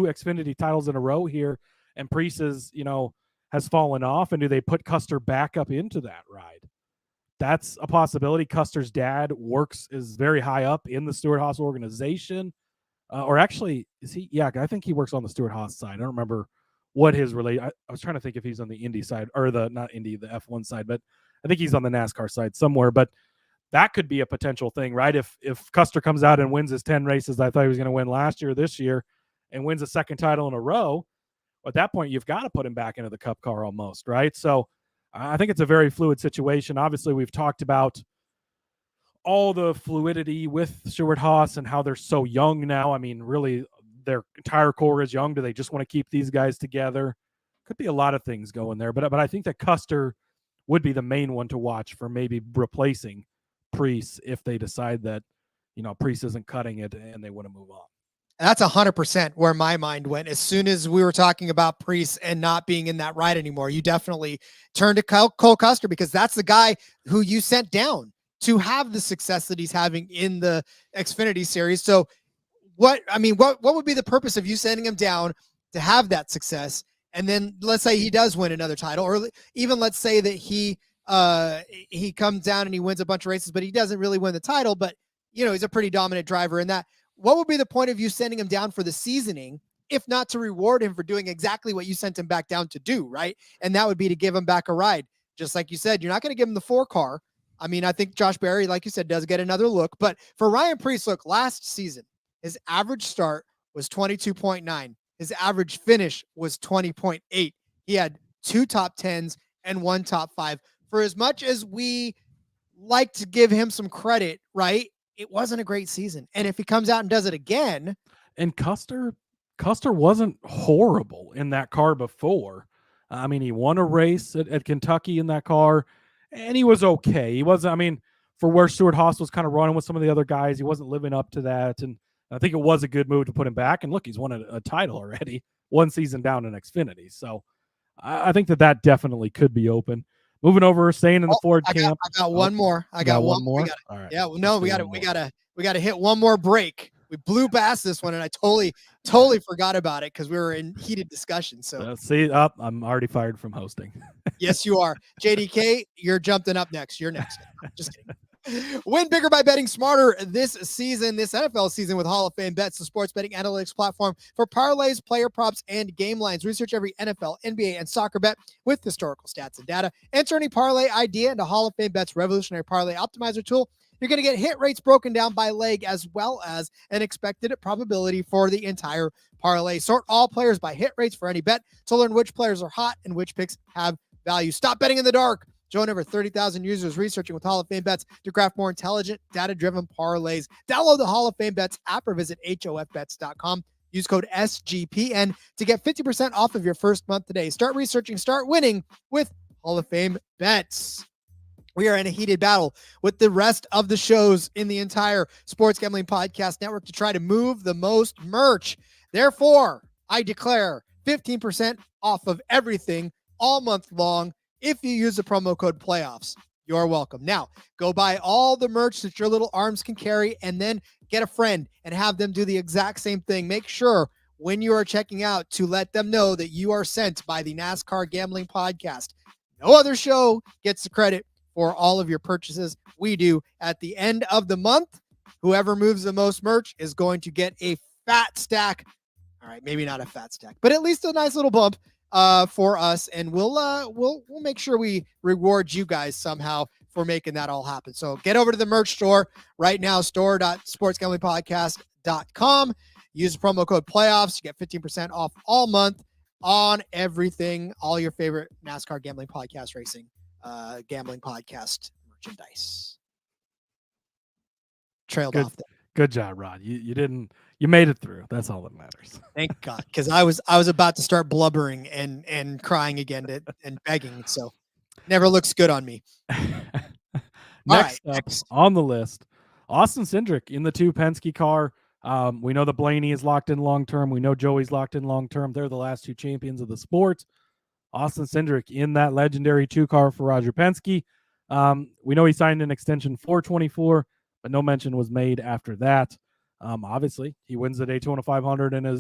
Xfinity titles in a row here? And Preece has fallen off, and do they put Custer back up into that ride? That's a possibility. Custer's dad is very high up in the Stewart Haas organization. Or actually, is he? Yeah, I think he works on the Stewart Haas side. I don't remember what his I was trying to think if he's on the Indy side or the F1 side, but I think he's on the NASCAR side somewhere. But that could be a potential thing, right? If Custer comes out and wins his 10 races I thought he was going to win last year, this year, and wins a second title in a row, at that point, you've got to put him back into the Cup car almost, right? So I think it's a very fluid situation. Obviously, we've talked about all the fluidity with Stewart-Haas and how they're so young now. I mean, really, their entire core is young. Do they just want to keep these guys together? Could be a lot of things going there. But I think that Custer would be the main one to watch for maybe replacing Preece if they decide that, Preece isn't cutting it and they want to move on. That's 100% where my mind went. As soon as we were talking about Preece and not being in that ride anymore, you definitely turned to Cole Custer, because that's the guy who you sent down to have the success that he's having in the Xfinity Series. So what would be the purpose of you sending him down to have that success? And then let's say he does win another title, or even let's say that he comes down and he wins a bunch of races, but he doesn't really win the title, but he's a pretty dominant driver in that. What would be the point of you sending him down for the seasoning, if not to reward him for doing exactly what you sent him back down to do, right? And that would be to give him back a ride. Just like you said, you're not going to give him the 4 car. I mean, I think Josh Berry, like you said, does get another look. But for Ryan Preece, look, last season, his average start was 22.9. His average finish was 20.8. He had 2 top 10s and 1 top 5. For as much as we like to give him some credit, right? It wasn't a great season. And if he comes out and does it again. And Custer wasn't horrible in that car before. I mean, he won a race at Kentucky in that car, and he was okay. He wasn't, for where Stewart-Haas was kind of running with some of the other guys, he wasn't living up to that. And I think it was a good move to put him back. And look, he's won a title already, 1 season down in Xfinity. So I think that definitely could be open. Moving over, staying in the Ford camp. I got one more. I got one more. All right. Yeah, no, we got to hit one more break. We blew past this one, and I totally forgot about it because we were in heated discussion. So I'm already fired from hosting. Yes, you are. JDK, you're jumping up next. You're next. Just kidding. Win bigger by betting smarter this NFL season with Hall of Fame Bets, the sports betting analytics platform for parlays, player props, and game lines. Research every NFL, NBA, and soccer bet with historical stats and data. Enter any parlay idea into Hall of Fame Bets revolutionary parlay optimizer tool. You're going to get hit rates broken down by leg, as well as an expected probability for the entire parlay. Sort all players by hit rates for any bet to learn which players are hot and which picks have value. Stop betting in the dark. Join over 30,000 users researching with Hall of Fame Bets to craft more intelligent, data-driven parlays. Download the Hall of Fame Bets app or visit hofbets.com. Use code SGPN to get 50% off of your first month today. Start researching, start winning with Hall of Fame Bets. We are in a heated battle with the rest of the shows in the entire Sports Gambling Podcast Network to try to move the most merch. Therefore, I declare 15% off of everything all month long if you use the promo code PLAYOFFS. You're welcome. Now, go buy all the merch that your little arms can carry, and then get a friend and have them do the exact same thing. Make sure when you are checking out to let them know that you are sent by the NASCAR Gambling Podcast. No other show gets the credit for all of your purchases. We do. At the end of the month, whoever moves the most merch is going to get a fat stack. All right, maybe not a fat stack, but at least a nice little bump for us, and we'll make sure we reward you guys somehow for making that all happen. So get over to the merch store right now, store.sportsgamblingpodcast.com. Use the promo code PLAYOFFS. You get 15% off all month on everything, all your favorite NASCAR Gambling Podcast racing gambling podcast merchandise. Trailed off there. Good job, Rod. You made it through. That's all that matters. Thank God, because I was about to start blubbering and crying again and begging. So never looks good on me. Next on the list, Austin Cindric in the 2 Penske car. We know that Blaney is locked in long term. We know Joey's locked in long term. They're the last 2 champions of the sport. Austin Cindric in that legendary 2 car for Roger Penske. We know he signed an extension for 24, but no mention was made after that. Obviously, he wins the Daytona 500 in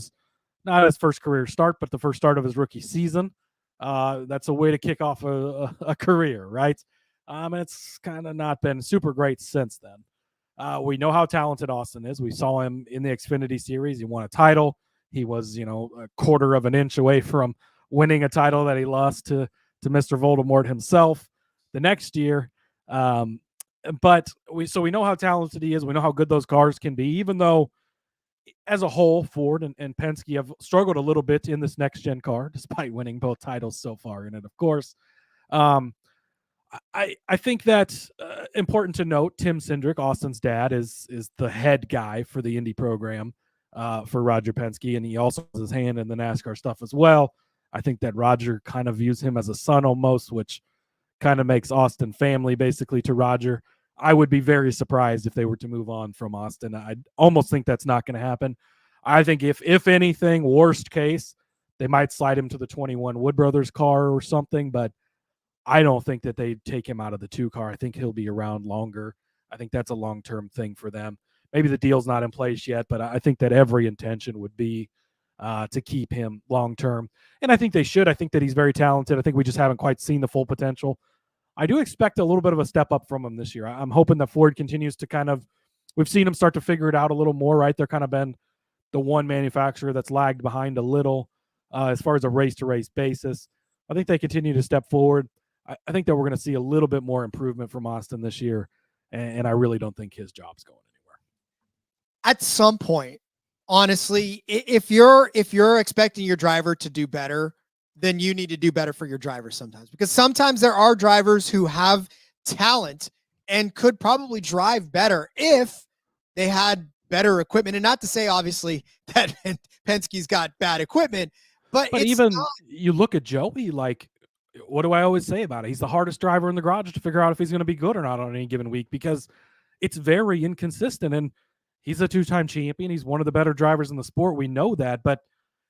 not his first career start, but the first start of his rookie season. That's a way to kick off a career, right? It's kind of not been super great since then. We know how talented Austin is. We saw him in the Xfinity Series. He won a title. He was, a quarter of an inch away from winning a title that he lost to Mr. Voldemort himself. The next year, But we know how talented he is. We know how good those cars can be, even though as a whole, Ford and Penske have struggled a little bit in this next-gen car, despite winning both titles so far in it, of course. I think that's important to note. Tim Cindric, Austin's dad, is the head guy for the Indy program for Roger Penske, and he also has his hand in the NASCAR stuff as well. I think that Roger kind of views him as a son almost, which kind of makes Austin family basically to Roger. I would be very surprised if they were to move on from Austin. I almost think that's not going to happen. I think if anything, worst case, they might slide him to the 21 Wood Brothers car or something, but I don't think that they take him out of the 2 car. I think he'll be around longer. I think that's a long-term thing for them. Maybe the deal's not in place yet, but I think that every intention would be to keep him long-term. And I think they should. I think that he's very talented. I think we just haven't quite seen the full potential. I do expect a little bit of a step up from him this year. I'm hoping that Ford continues to we've seen him start to figure it out a little more, right? They're kind of been the one manufacturer that's lagged behind a little as far as a race-to-race basis. I think they continue to step forward. I think that we're going to see a little bit more improvement from Austin this year, and I really don't think his job's going anywhere. At some point, honestly, if you're expecting your driver to do better, then you need to do better for your driver sometimes, because sometimes there are drivers who have talent and could probably drive better if they had better equipment. And not to say, obviously, that Penske's got bad equipment, but even you look at Joey, like, what do I always say about it? He's the hardest driver in the garage to figure out if he's going to be good or not on any given week, because it's very inconsistent. And he's a 2-time champion. He's one of the better drivers in the sport. We know that, but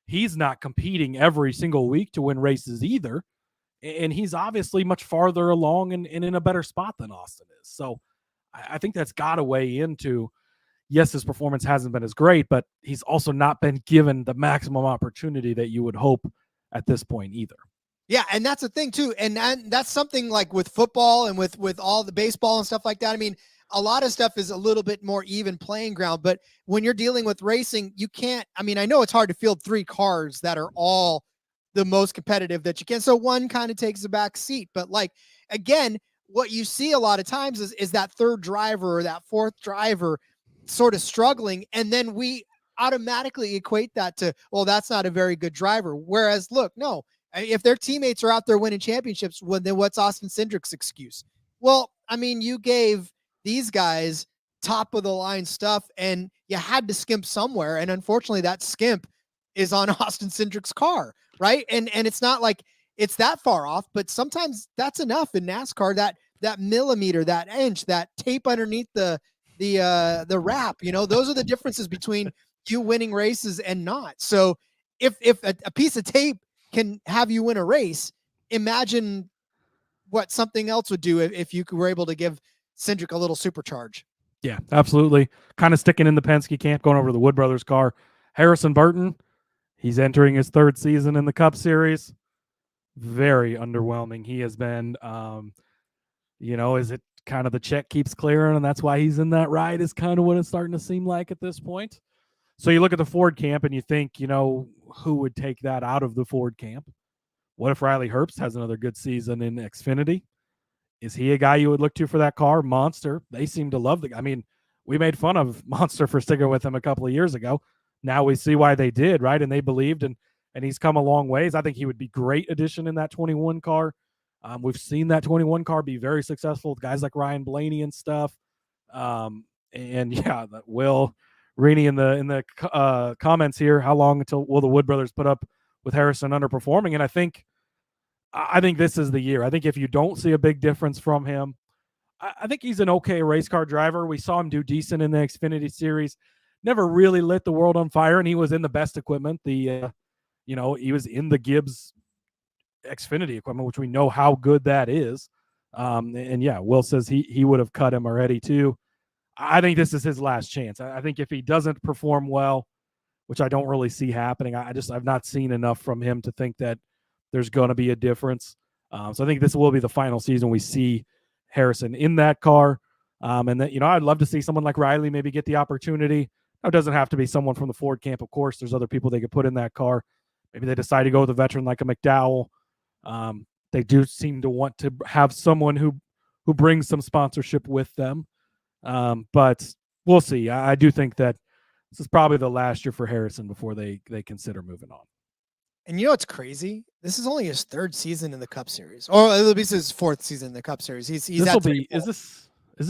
he's not competing every single week to win races either. And he's obviously much farther along and in a better spot than Austin is. So I think that's got to weigh into, yes, his performance hasn't been as great, but he's also not been given the maximum opportunity that you would hope at this point either. Yeah, and that's the thing too. And that's something like with football and with all the baseball and stuff like that. I mean, a lot of stuff is a little bit more even playing ground, but when you're dealing with racing, you can't, I mean, I know it's hard to field 3 cars that are all the most competitive that you can. So one kind of takes a back seat, but like, again, what you see a lot of times is that 3rd driver or that 4th driver sort of struggling. And then we automatically equate that to, well, that's not a very good driver. Whereas look, no, if their teammates are out there winning championships, well, then what's Austin Cindric's excuse? Well, I mean, you gave these guys top of the line stuff and you had to skimp somewhere. And unfortunately that skimp is on Austin Cindric's car. Right. And it's not like it's that far off, but sometimes that's enough in NASCAR, that millimeter, that inch, that tape underneath the wrap, those are the differences between you winning races and not. So if a piece of tape can have you win a race, imagine what something else would do if you were able to give Cindric a little supercharge. Yeah, absolutely. Kind of sticking in the Penske camp, going over to the Wood Brothers car. Harrison Burton, he's entering his 3rd season in the Cup Series. Very underwhelming. He has been, is it kind of the check keeps clearing and that's why he's in that ride is kind of what it's starting to seem like at this point. So you look at the Ford camp and you think, who would take that out of the Ford camp? What if Riley Herbst has another good season in Xfinity? Is he a guy you would look to for that car? Monster. They seem to love we made fun of Monster for sticking with him a couple of years ago. Now we see why they did, right? And they believed, and he's come a long ways. I think he would be great addition in that 21 car. We've seen that 21 car be very successful with guys like Ryan Blaney and stuff. That Will Reaney in the comments here, how long until will the Wood Brothers put up with Harrison underperforming? And I think this is the year. I think if you don't see a big difference from him, I think he's an okay race car driver. We saw him do decent in the Xfinity Series. Never really lit the world on fire, and he was in the best equipment. He was in the Gibbs Xfinity equipment, which we know how good that is. Will says he would have cut him already too. I think this is his last chance. I think if he doesn't perform well, which I don't really see happening, I've not seen enough from him to think that there's going to be a difference. So I think this will be the final season we see Harrison in that car. I'd love to see someone like Riley maybe get the opportunity. It doesn't have to be someone from the Ford camp. Of course, there's other people they could put in that car. Maybe they decide to go with a veteran like a McDowell. They do seem to want to have someone who who brings some sponsorship with them. But we'll see. I do think that this is probably the last year for Harrison before they consider moving on. And you know what's crazy? This is only his third season in the Cup Series, or at least his fourth season in the Cup Series. He's this will be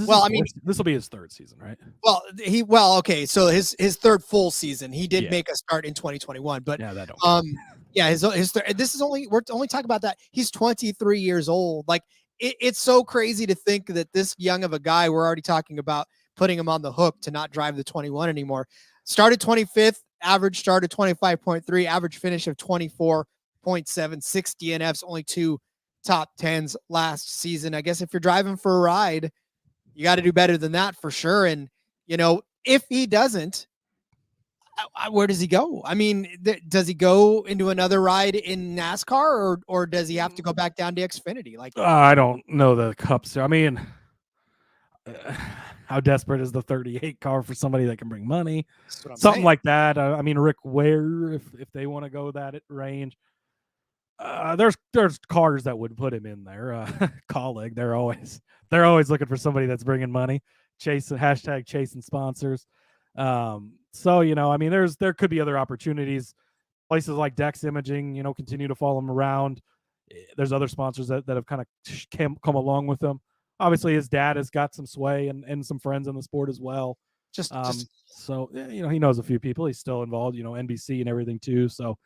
well, this will be his third season, right? Okay, so his third full season. He did make a start in 2021, but yeah, that don't this is we're only talking about that. He's 23 years old. Like it's so crazy to think that this young of a guy, we're already talking about putting him on the hook to not drive the 21 anymore. Started 25th, average start of 25.3, average finish of 24.7, 6 DNFs, only 2 top 10s last season. I guess if you're driving for a ride, you got to do better than that for sure. And, if he doesn't, where does he go? I mean, does he go into another ride in NASCAR or does he have to go back down to Xfinity? Like, I don't know the Cups. I mean, how desperate is the 38 car for somebody that can bring money? Something like that. I mean, Rick Ware, if they want to go that range, there's cars that would put him in there. Colleague, they're always looking for somebody that's bringing money, chasing sponsors. So I mean, there could be other opportunities. Places like Dex Imaging, continue to follow him around. There's other sponsors that have kind of come along with him. Obviously, his dad has got some sway and some friends in the sport as well. So he knows a few people. He's still involved, NBC and everything too. So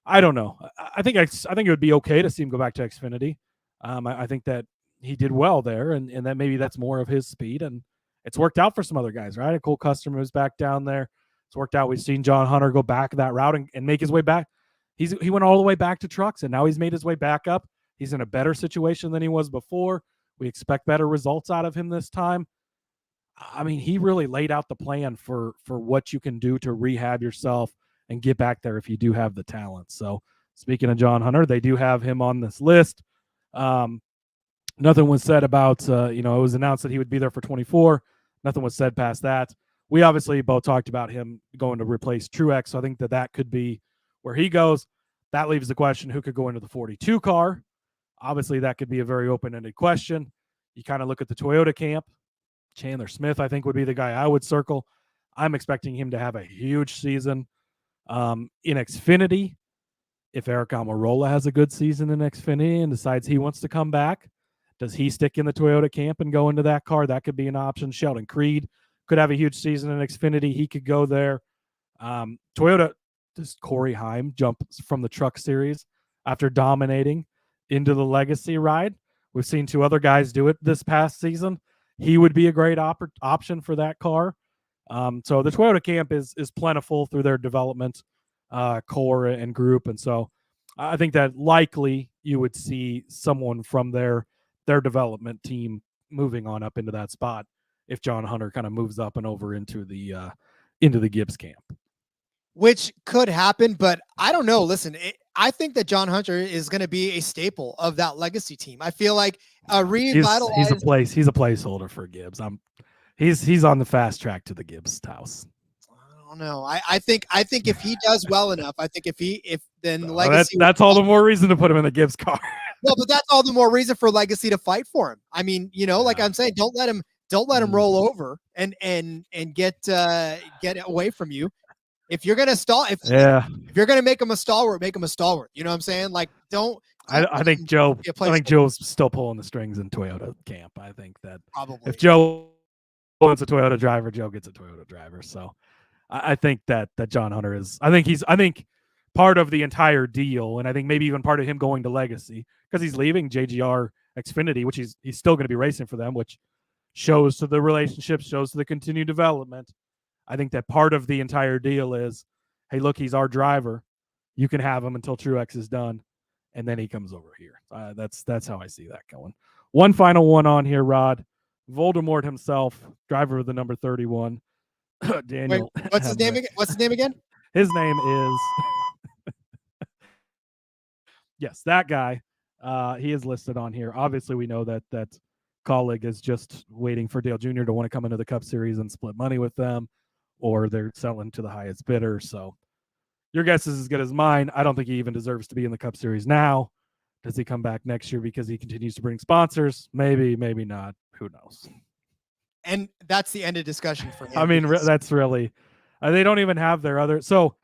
I don't know. I think it would be okay to see him go back to Xfinity. I think that he did well there, and that maybe that's more of his speed, and it's worked out for some other guys, right? A Cole Custer moves back down there. It's worked out. We've seen John Hunter go back that route and make his way back. He went all the way back to trucks, and now he's made his way back up. He's in a better situation than he was before. We expect better results out of him this time. I mean, he really laid out the plan for what you can do to rehab yourself and get back there if you do have the talent. So speaking of John Hunter, they do have him on this list. Nothing was said about, it was announced that he would be there for 24. Nothing was said past that. We obviously both talked about him going to replace Truex. So I think that could be where he goes. That leaves the question, who could go into the 42 car? Obviously, that could be a very open-ended question. You kind of look at the Toyota camp. Chandler Smith, I think, would be the guy I would circle. I'm expecting him to have a huge season. In Xfinity, if Eric Almirola has a good season in Xfinity and decides he wants to come back, does he stick in the Toyota camp and go into that car? That could be an option. Sheldon Creed could have a huge season in Xfinity. He could go there. Toyota, does Corey Heim jump from the Truck Series after dominating into the Legacy ride? We've seen 2 other guys do it this past season. He would be a great option for that car. So the Toyota camp is plentiful through their development core and group. And so I think that likely you would see someone from their development team moving on up into that spot if John Hunter kind of moves up and over into the Gibbs camp. Which could happen, but I don't know. Listen, I think that John Hunter is going to be a staple of that Legacy team. I feel like a revitalized. He's a placeholder for Gibbs. He's on the fast track to the Gibbs house. I don't know. I think if he does well enough, then Legacy. That's all the more reason to put him in the Gibbs car. No, but that's all the more reason for Legacy to fight for him. I mean, like I'm saying, don't let him roll over and get away from you. If you're gonna stall, if you're gonna make him a stalwart, make him a stalwart. You know what I'm saying? Like, don't. I think Joe's still pulling the strings in Toyota camp. I think that probably if Joe wants a Toyota driver, Joe gets a Toyota driver. So I think that John Hunter is. I think part of the entire deal, and I think maybe even part of him going to Legacy because he's leaving JGR Xfinity, which he's still going to be racing for them, which shows to the relationship, shows to the continued development. I think that part of the entire deal is, hey, look, he's our driver. You can have him until Truex is done, and then he comes over here. That's how I see that going. One final one on here, Rod. Voldemort himself, driver of the number 31. Daniel. Wait, what's his name again? What's his name again? His name is yes, that guy. He is listed on here. Obviously, we know that colleague is just waiting for Dale Jr. to want to come into the Cup Series and split money with them, or they're selling to the highest bidder. So your guess is as good as mine. I don't think he even deserves to be in the Cup Series now. Does he come back next year because he continues to bring sponsors? Maybe, maybe not. Who knows? And that's the end of discussion for him. I mean, that's really, they don't even have their other. So,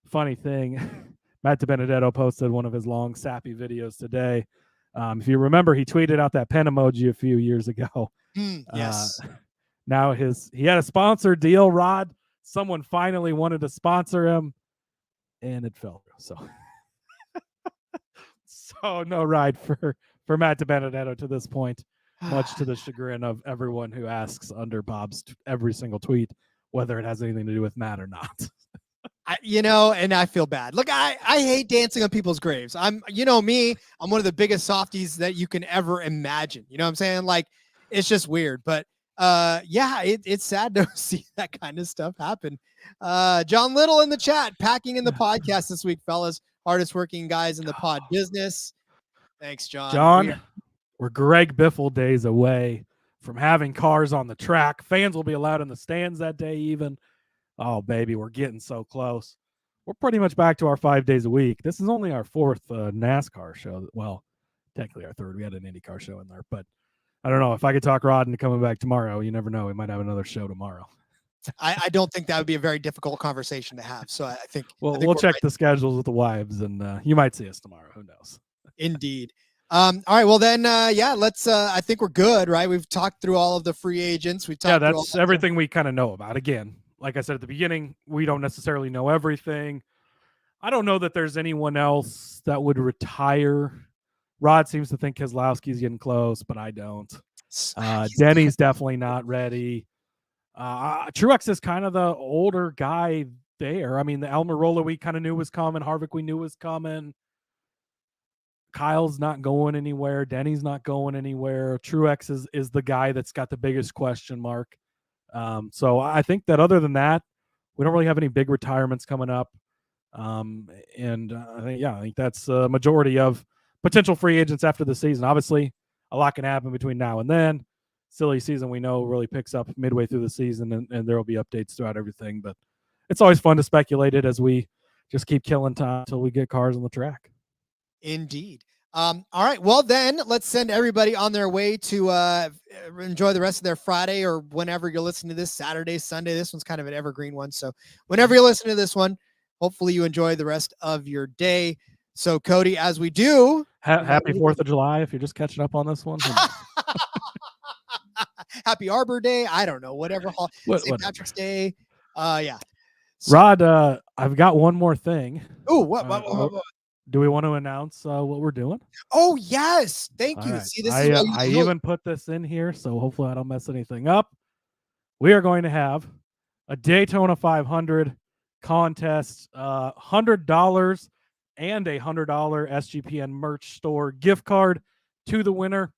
funny thing, Matt DiBenedetto posted one of his long, sappy videos today. If you remember, he tweeted out that pen emoji a few years ago. Yes. Now he had a sponsor deal, Rod. Someone finally wanted to sponsor him, and it fell through. So no ride for Matt DiBenedetto to this point, much to the chagrin of everyone who asks under Bob's every single tweet whether it has anything to do with Matt or not. And I feel bad. Look, I hate dancing on people's graves. I'm one of the biggest softies that you can ever imagine. You know what I'm saying? Like, it's just weird. But it's sad to see that kind of stuff happen. John Little in the chat, packing in the podcast this week, fellas. Hardest working guys in the pod business. Thanks, John. John, we're Greg Biffle days away from having cars on the track. Fans will be allowed in the stands that day even. Oh, baby, we're getting so close. We're pretty much back to our 5 days a week. This is only our fourth NASCAR show. Well, technically our third. We had an IndyCar show in there, but I don't know. If I could talk Rod into coming back tomorrow, you never know. We might have another show tomorrow. I don't think that would be a very difficult conversation to have. So I think we'll check the schedules with the wives, and you might see us tomorrow. Who knows? Indeed. All right. Well, then, let's. I think we're good, right? We've talked through all of the free agents. That's everything we kind of know about. Again, like I said at the beginning, we don't necessarily know everything. I don't know that there's anyone else that would retire. Rod seems to think Keselowski's getting close, but I don't. Denny's definitely not ready. Truex is kind of the older guy there. I mean, the Almirola we kind of knew was coming. Harvick we knew was coming. Kyle's not going anywhere. Denny's not going anywhere. Truex is the guy that's got the biggest question mark. So I think that other than that, we don't really have any big retirements coming up. And I think that's a majority of potential free agents after the season. Obviously, a lot can happen between now and then. Silly season, we know, really picks up midway through the season, and there will be updates throughout everything. But it's always fun to speculate it as we just keep killing time until we get cars on the track. Indeed. All right. Well, then let's send everybody on their way to enjoy the rest of their Friday, or whenever you're listening to this, Saturday, Sunday. This one's kind of an evergreen one. So whenever you're listening to this one, hopefully you enjoy the rest of your day. So, Cody, as we do. Happy 4th of July if you're just catching up on this one. Happy Arbor Day. I don't know. Whatever. St. Patrick's Day. Yeah. So, Rod, I've got one more thing. Oh, what? Do we want to announce what we're doing? Oh, yes. Thank you. Right. See, this I even put this in here, so hopefully I don't mess anything up. We are going to have a Daytona 500 contest, $100 and a $100 SGPN merch store gift card to the winner.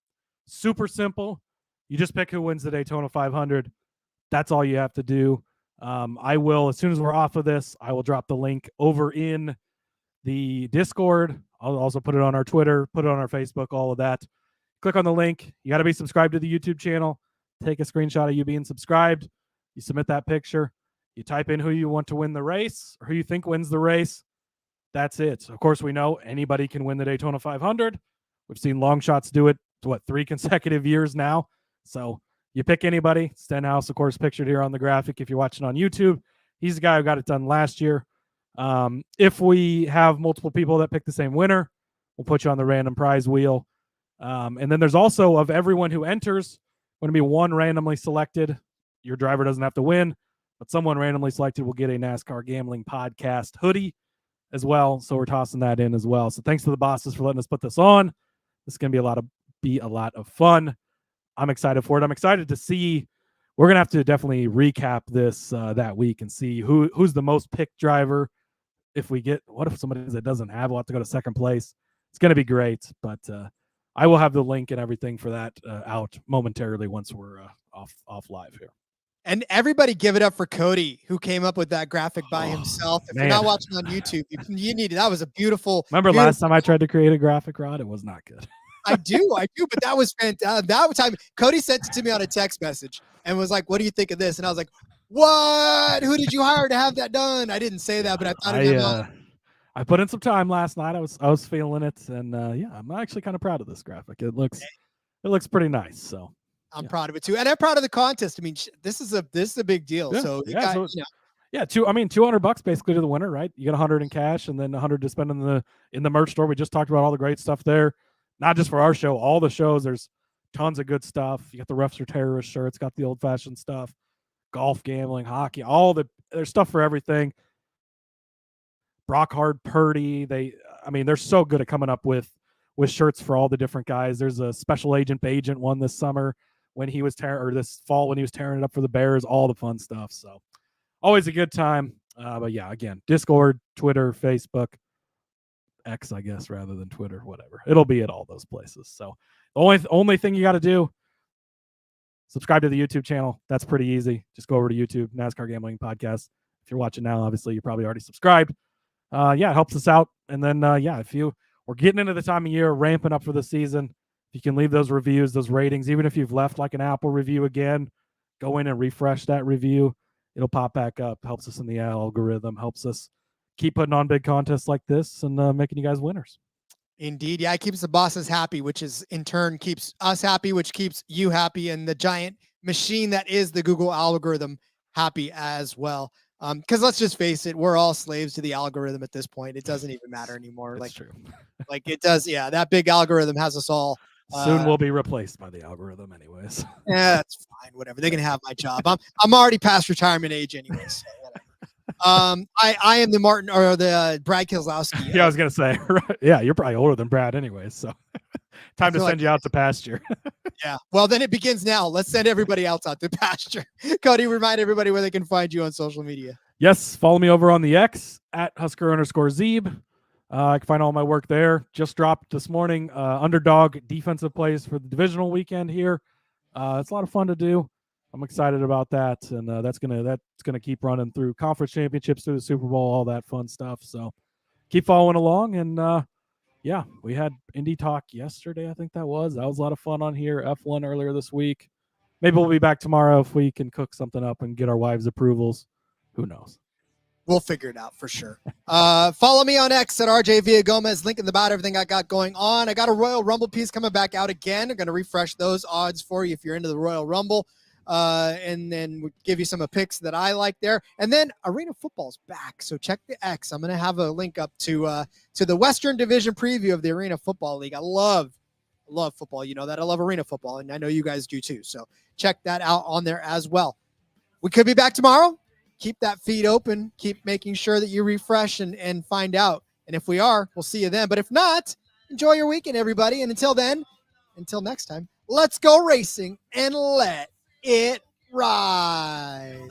Super simple. You just pick who wins the Daytona 500. That's all you have to do. I will, as soon as we're off of this, I will drop the link over in the Discord. I'll also put it on our Twitter, put it on our Facebook, all of that. Click on the link. You got to be subscribed to the YouTube channel. Take a screenshot of you being subscribed. You submit that picture. You type in who you want to win the race or who you think wins the race. That's it. Of course, we know anybody can win the Daytona 500. We've seen long shots do it, 3 consecutive years now. So you pick anybody. Stenhouse, of course, pictured here on the graphic. If you're watching on YouTube, he's the guy who got it done last year. If we have multiple people that pick the same winner, we'll put you on the random prize wheel. And then there's also, of everyone who enters, going to be one randomly selected. Your driver doesn't have to win, but someone randomly selected will get a NASCAR Gambling Podcast hoodie as well. So we're tossing that in as well. So thanks to the bosses for letting us put this on. This is going to be a lot of fun. I'm excited for it. I'm excited to see. We're going to have to definitely recap this that week and see who's the most picked driver. What if somebody that doesn't have, we'll have to go to second place. It's going to be great, but I will have the link and everything for that out momentarily once we're off live here. And everybody give it up for Cody, who came up with that graphic by himself. If you're not watching on YouTube, you need it. That was a beautiful. Remember last time I tried to create a graphic, Rod? It was not good. I do, but that was fantastic. That time, Cody sent it to me on a text message and was like, "What do you think of this?" And I was like, "What? Who did you hire to have that done?" I didn't say that, but I thought I put in some time last night. I was feeling it, and yeah, I'm actually kind of proud of this graphic. It looks pretty nice. So I'm proud of it too, and I'm proud of the contest. I mean, this is a big deal. Yeah, So yeah, so yeah, $200 basically to the winner, right? You get 100 in cash and then 100 to spend in the merch store. We just talked about all the great stuff there, not just for our show, all the shows. There's tons of good stuff. You got the Refs Are Terrorists shirts, got the old fashioned stuff, golf, gambling, hockey, there's stuff for everything. Brockhard, Purdy, they're so good at coming up with shirts for all the different guys. There's a special agent one this summer when he was this fall when he was tearing it up for the Bears, all the fun stuff. So always a good time. But yeah, again, Discord, Twitter, Facebook, X, I guess, rather than Twitter, whatever. It'll be at all those places. So the only thing you got to do, subscribe to the YouTube channel. That's pretty easy. Just go over to YouTube, NASCAR Gambling Podcast. If you're watching now, obviously you're probably already subscribed. Yeah, it helps us out. And then, yeah, we're getting into the time of year, ramping up for the season. If you can leave those reviews, those ratings, even if you've left like an Apple review again, go in and refresh that review. It'll pop back up, helps us in the algorithm, helps us keep putting on big contests like this and making you guys winners. Indeed. Yeah, it keeps the bosses happy, which is in turn keeps us happy, which keeps you happy, and the giant machine that is the Google algorithm happy as well. Because let's just face it, we're all slaves to the algorithm at this point. It doesn't even matter anymore. That's true. Like it does. Yeah, that big algorithm has us all. Soon we'll be replaced by the algorithm anyways. Yeah, that's fine. Whatever. They can have my job. I'm already past retirement age anyway. So whatever. I am the Martin or the Brad Keselowski. Yeah, I was gonna say. Yeah, you're probably older than Brad anyway. So time to send you out to pasture. Yeah. Well, then it begins now. Let's send everybody else out to pasture. Cody, remind everybody where they can find you on social media. Yes, follow me over on the X at Husker_Zeeb. I can find all my work there. Just dropped this morning. Underdog defensive plays for the divisional weekend here. It's a lot of fun to do. I'm excited about that, and that's gonna keep running through conference championships, through the Super Bowl, all that fun stuff. So keep following along, and yeah, we had Indy Talk yesterday. I think that was a lot of fun on here. F1 earlier this week. Maybe we'll be back tomorrow if we can cook something up and get our wives' approvals. Who knows? We'll figure it out for sure. Follow me on X at RJ Villagomez. Link in the about everything I got going on. I got a Royal Rumble piece coming back out again. I'm going to refresh those odds for you if you're into the Royal Rumble. And then we'll give you some picks that I like there. And then Arena Football's back. So check the X. I'm going to have a link up to the Western Division preview of the Arena Football League. I love football. You know that. I love Arena Football, and I know you guys do too. So check that out on there as well. We could be back tomorrow. Keep that feed open. Keep making sure that you refresh and find out. And if we are, we'll see you then. But if not, enjoy your weekend, everybody. And until next time, let's go racing and let it ride.